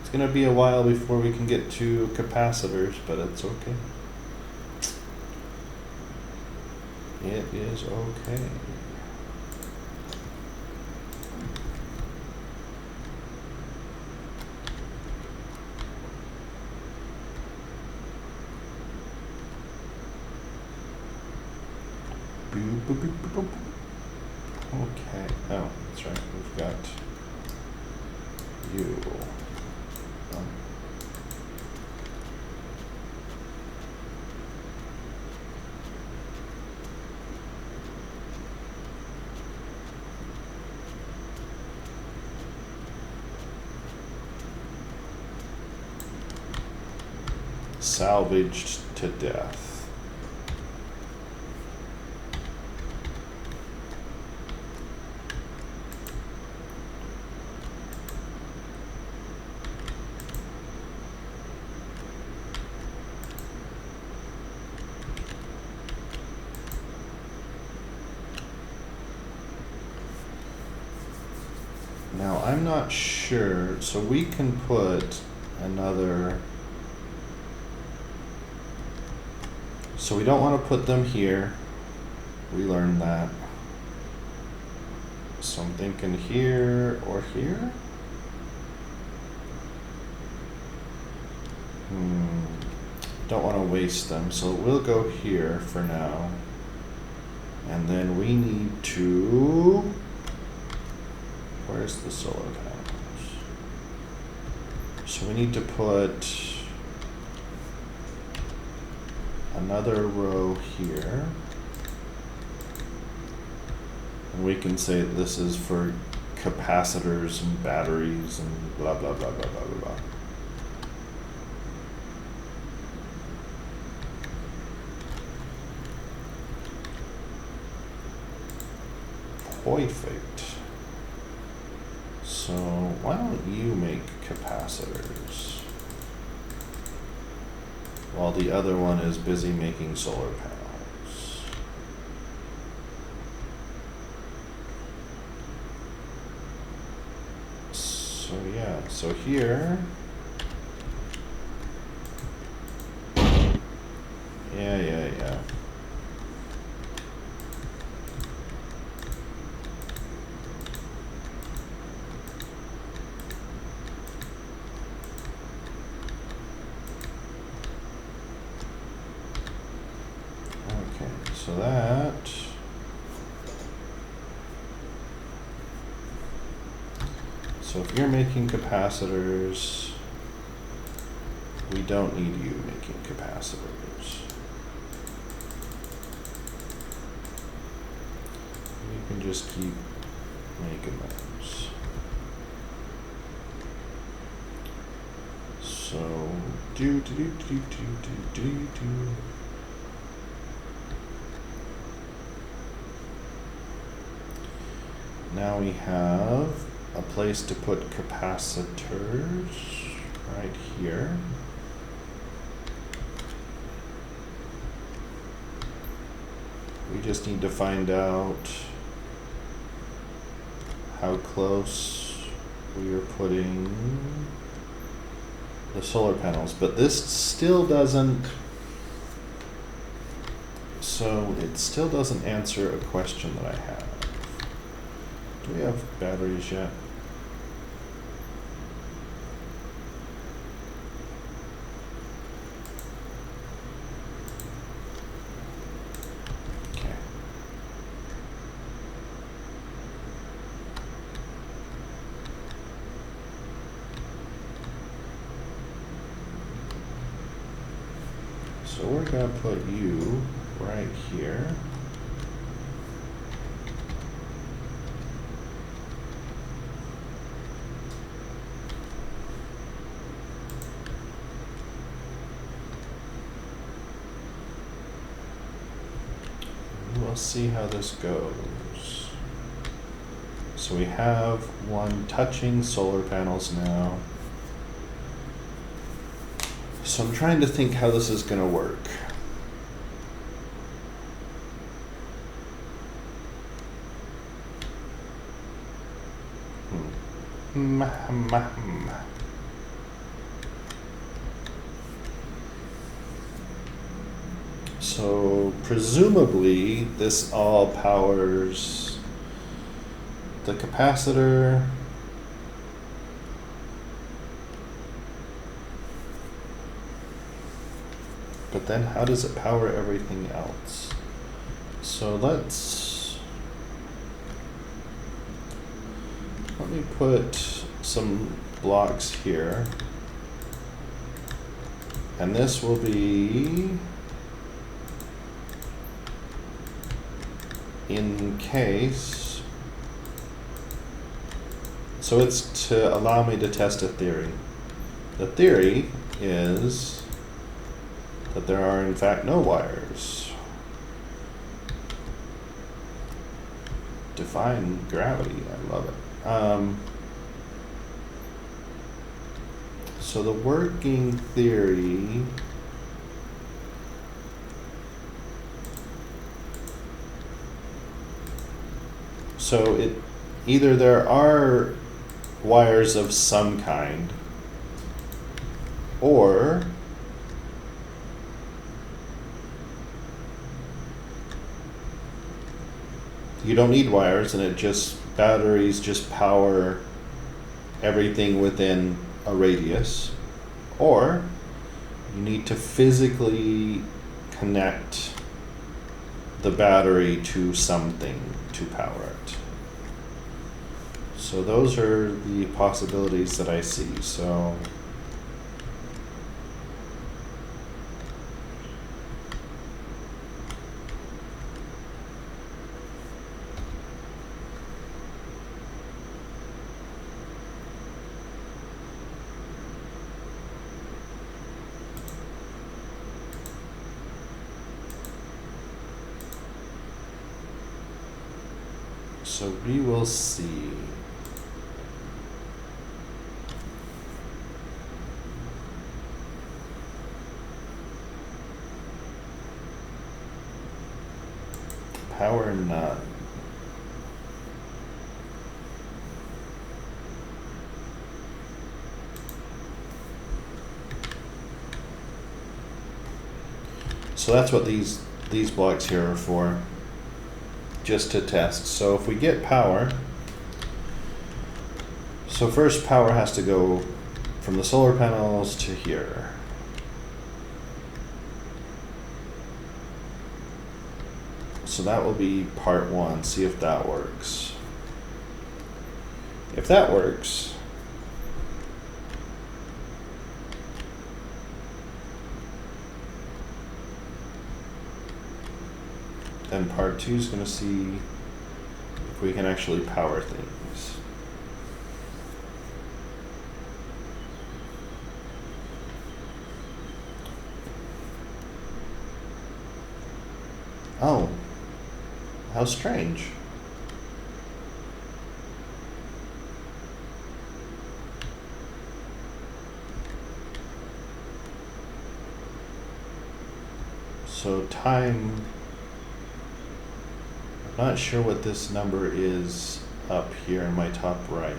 It's gonna be a while before we can get to capacitors, but it's okay. It is okay. Boop, boop, boop, boop, boop. Okay. Oh, that's right. We've got you. salvaged to death. Now, I'm not sure, so we can put another, so we don't want to put them here. We learned that. So I'm thinking here or here. Don't want to waste them, so we'll go here for now. And then we need to, where's the solar panels? So we need to put another row here. And we can say this is for capacitors and batteries and blah, blah, blah, blah, blah, blah, blah. Perfect. So why don't you make capacitors while the other one is busy making solar panels? So yeah, so here, yeah. So that, so if you're making capacitors, we don't need you making capacitors. You can just keep making those. So do. Now we have a place to put capacitors right here. We just need to find out how close we are putting the solar panels, but this still doesn't, so it still doesn't answer a question that I have. Do we have batteries yet? Okay. So we're gonna put you right here. We'll see how this goes. So we have one touching solar panels now. So I'm trying to think how this is going to work. So presumably this all powers the capacitor, but then how does it power everything else? So let me put some blocks here, and this will be in case, so it's to allow me to test a theory. The theory is that there are in fact no wires. Define gravity, I love it. So the working theory so it either there are wires of some kind, or you don't need wires and batteries just power everything within a radius, or you need to physically connect the battery to something to power it. So those are the possibilities that I see. So we will see. Power none. So that's what these blocks here are for. Just to test. So if we get power, so first power has to go from the solar panels to here. So that will be part one. See if that works. If that works, then part two is going to see if we can actually power things. Oh, how strange. So time, I'm not sure what this number is up here in my top right.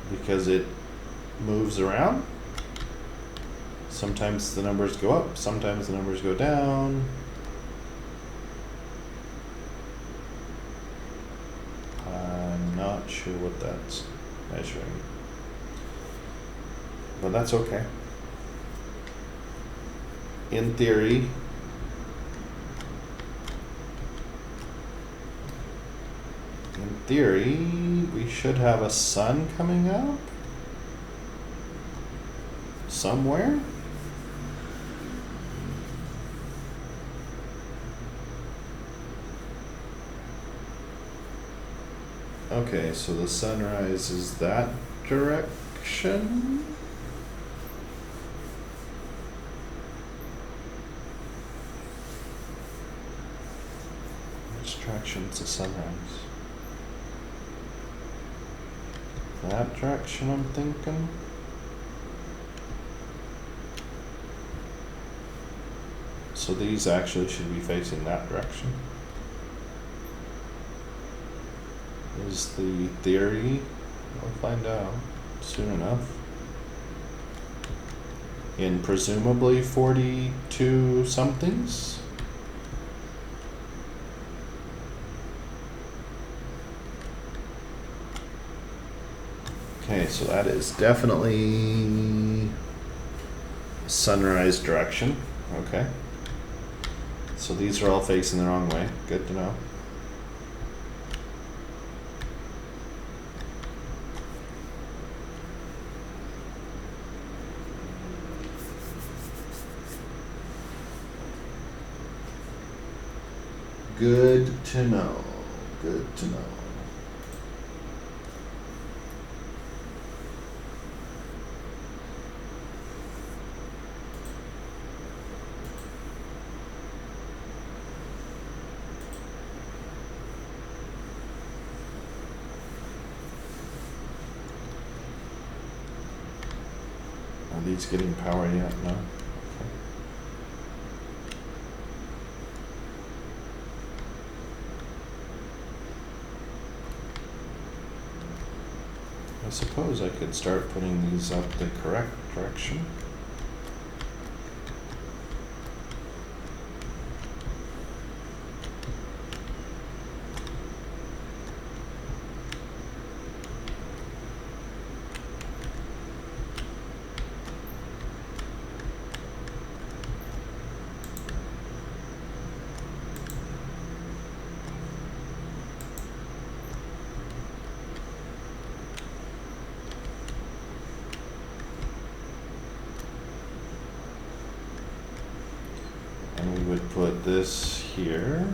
Because it moves around. Sometimes the numbers go up, sometimes the numbers go down. I'm not sure what that's measuring. But that's okay. In theory, we should have a sun coming up somewhere. Okay, so the sunrise is that direction. Which direction's the sunrise? That direction, I'm thinking. So these actually should be facing that direction. Is the theory. We'll find out soon enough. In presumably 42 somethings. Okay, so that is definitely sunrise direction. Okay. So these are all facing the wrong way. Good to know. Good to know. Good to know. Are these getting power yet? No? Okay. I suppose I could start putting these up the correct direction. And we would put this here.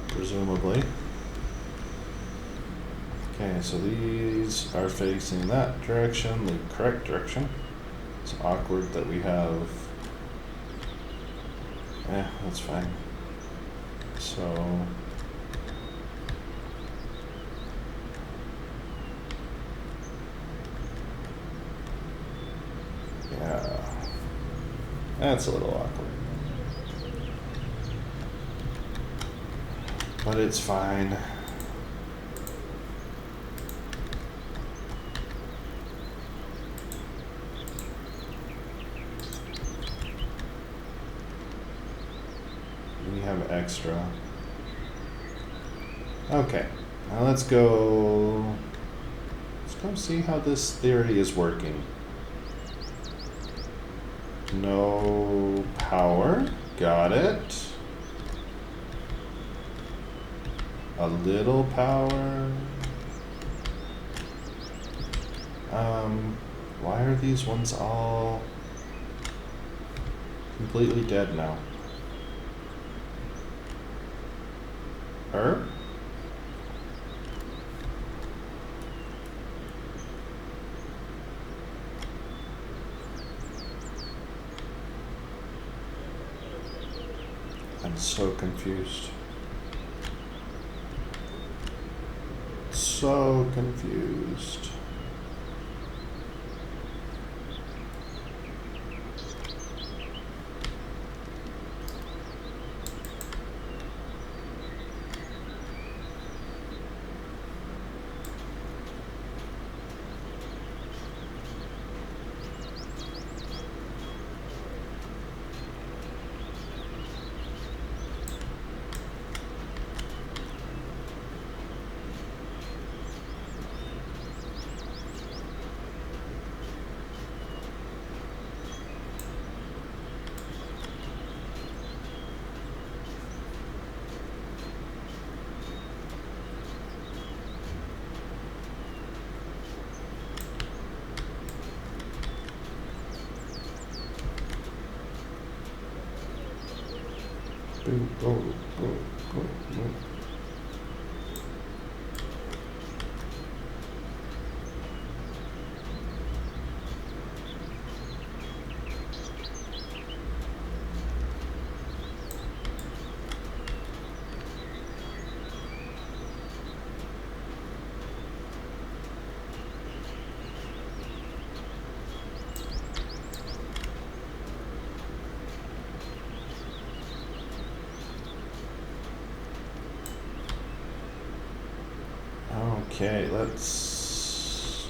Presumably. Okay, so these are facing that direction, the correct direction. It's awkward that we have... that's fine. So... yeah, that's a little awkward. But it's fine. We have extra. Okay, now let's go see how this theory is working. No power, got it. A little power. Why are these ones all completely dead now? I'm so confused. So confused. Okay, let's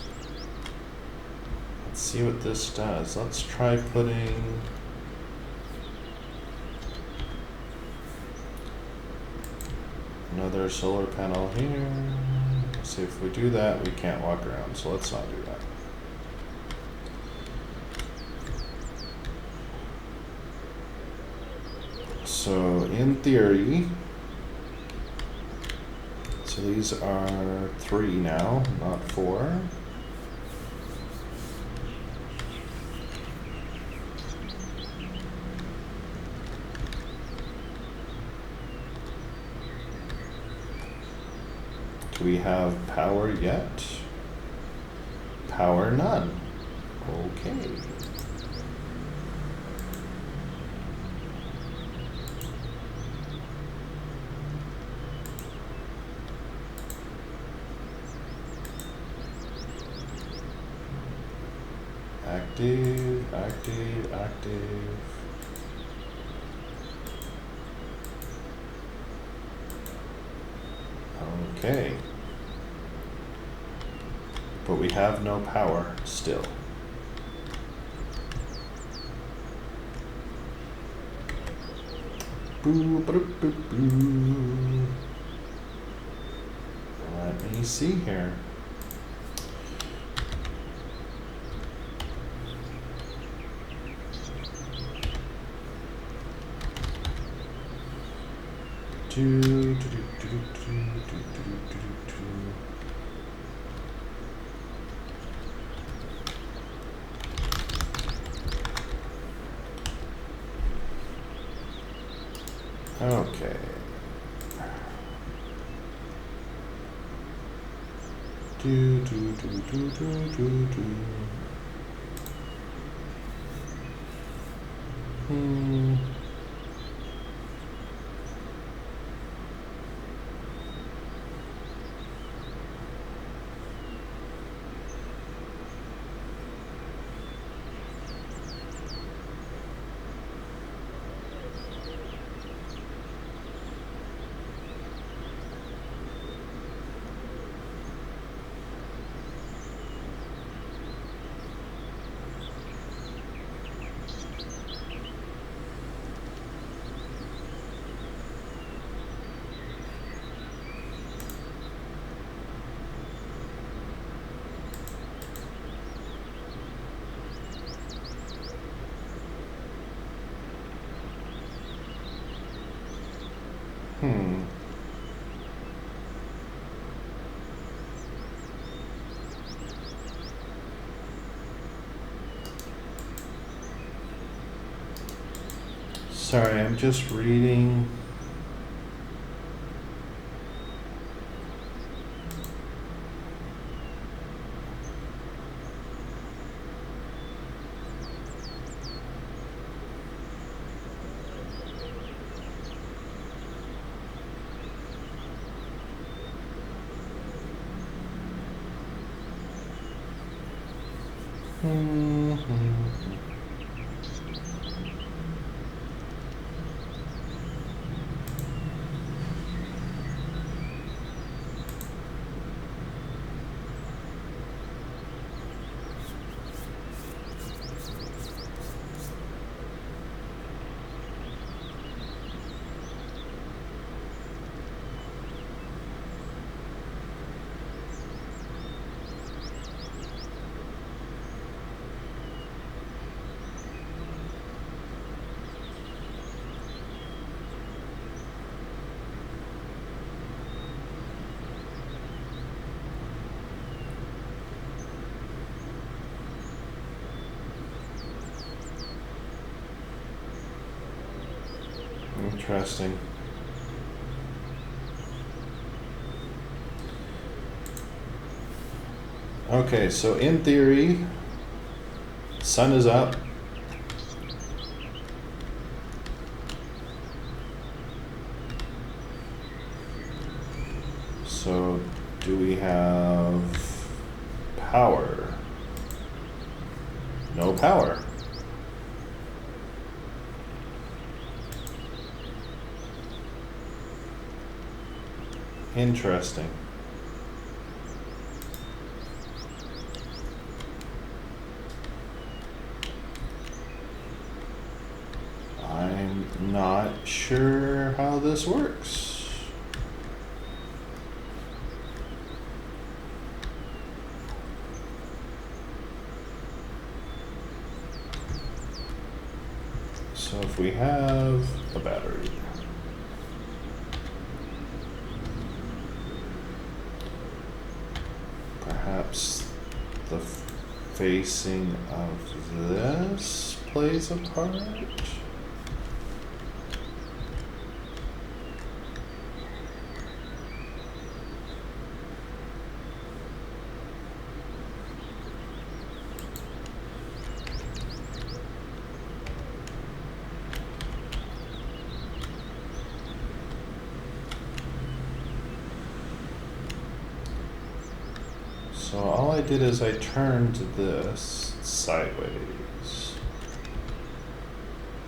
see what this does. Let's try putting another solar panel here. Let's see, if we do that, we can't walk around, so let's not do that. So in theory, so these are 3 now, not 4. Do we have power yet? Power none. Okay. Active, active, active. Okay. But we have no power still. Boo, boo, boo, boo. Let me see here. Do, do, do, do, do, do, do, do, do. Okay. Do, do, do, do, do, do, do. Hmm. Hmm. Sorry, I'm just reading. Interesting. Okay, so in theory, sun is up. So do we have power? No power. Interesting. I'm not sure how this works. So if we have a battery, perhaps the facing of this plays a part? So all I did is I turned this sideways.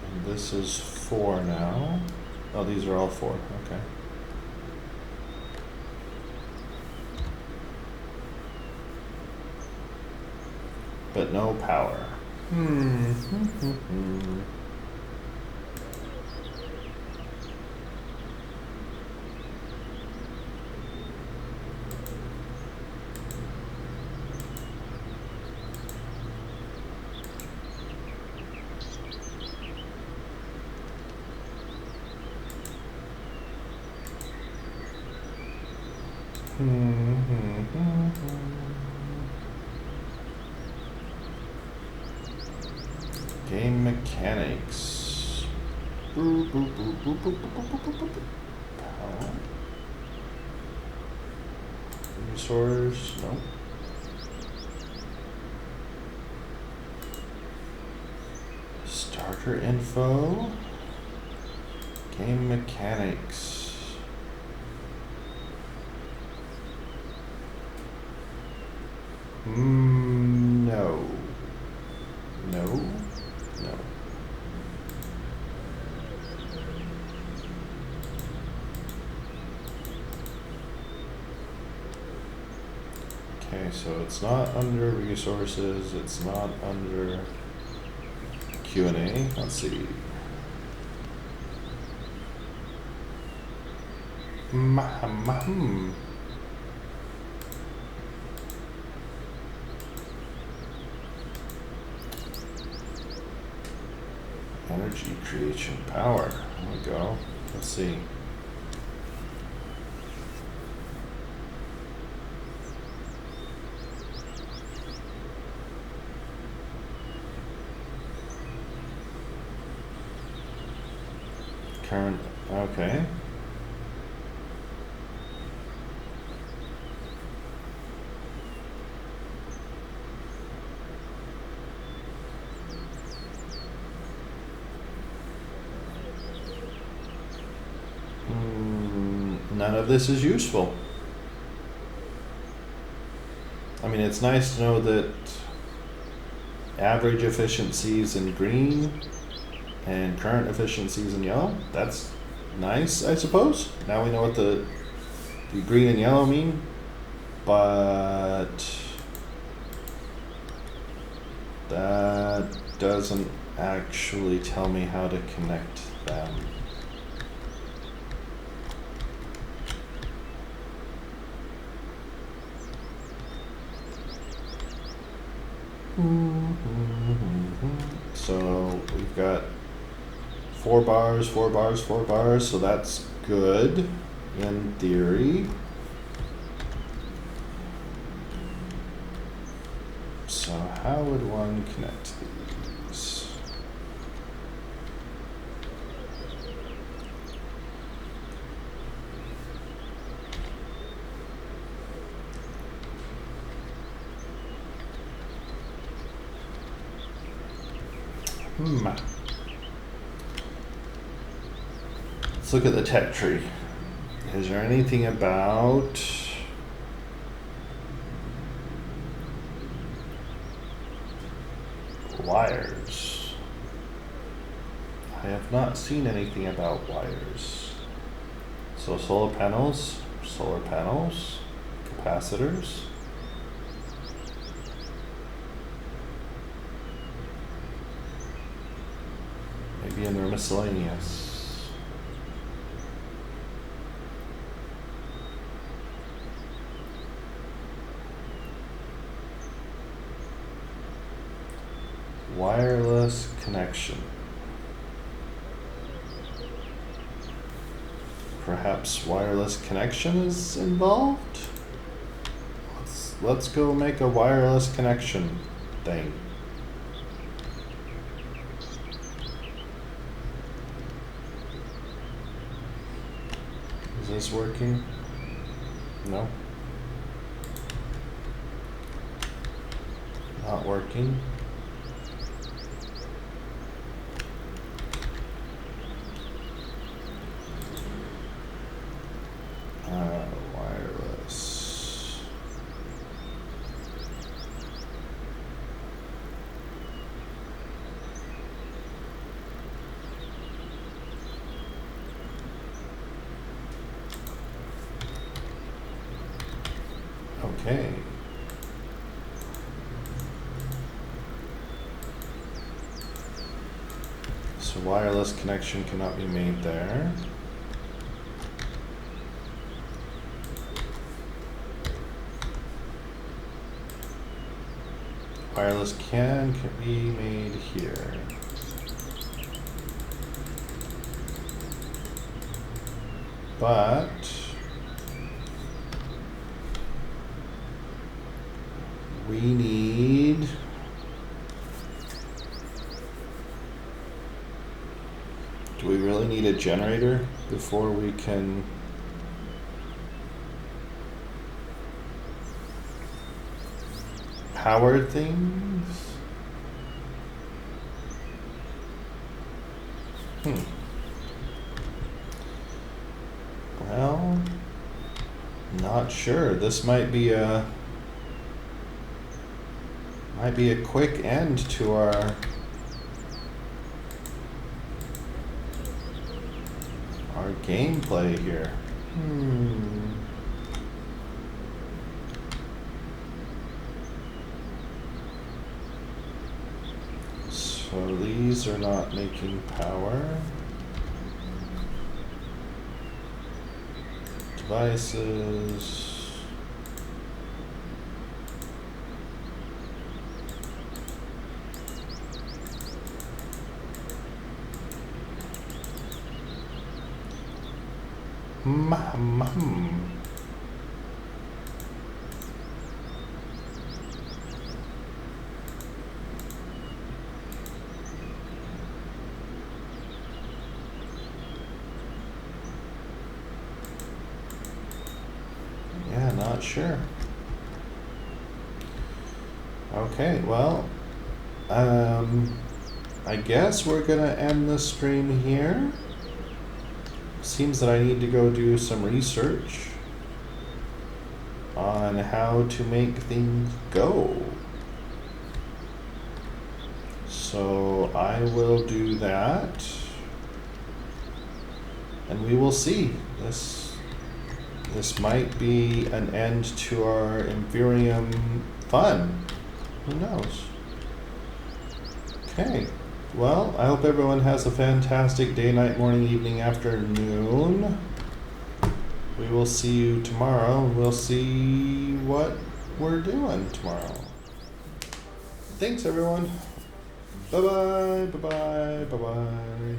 And this is 4 now. Oh, these are all 4. Okay. But no power. Game mechanics. Boop, boop, boop, boop, boop, boop, boop, boop, boop. Power. Resource, no. Starter info. Game mechanics. No. No. No. Okay, so it's not under resources, it's not under Q&A. Let's see. Energy creation power. There we go. Let's see. Current, okay. None of this is useful. I mean, it's nice to know that average efficiency is in green and current efficiency is in yellow. That's nice, I suppose. Now we know what the green and yellow mean, but that doesn't actually tell me how to connect them. So we've got 4 bars, 4 bars, 4 bars, so that's good in theory. So how would one connect these? Let's look at the tech tree. Is there anything about wires? I have not seen anything about wires. So solar panels, capacitors. Maybe in their miscellaneous. Wireless connection. Perhaps wireless connection is involved? Let's go make a wireless connection thing. Is this working? No. Not working. Wireless. Okay. So wireless connection cannot be made there. Wireless can be made here. But we need do we really need a generator before we can power things? Well, not sure. This might be a quick end to our gameplay here. So these are not making power. Devices. Yeah, not sure. Okay, well, I guess we're gonna end the stream here. Seems that I need to go do some research on how to make things go. So I will do that. And we will see. This might be an end to our Empyrion fun. Who knows? Okay. Well, I hope everyone has a fantastic day, night, morning, evening, afternoon. We will see you tomorrow. We'll see what we're doing tomorrow. Thanks, everyone. Bye-bye, bye-bye, bye-bye.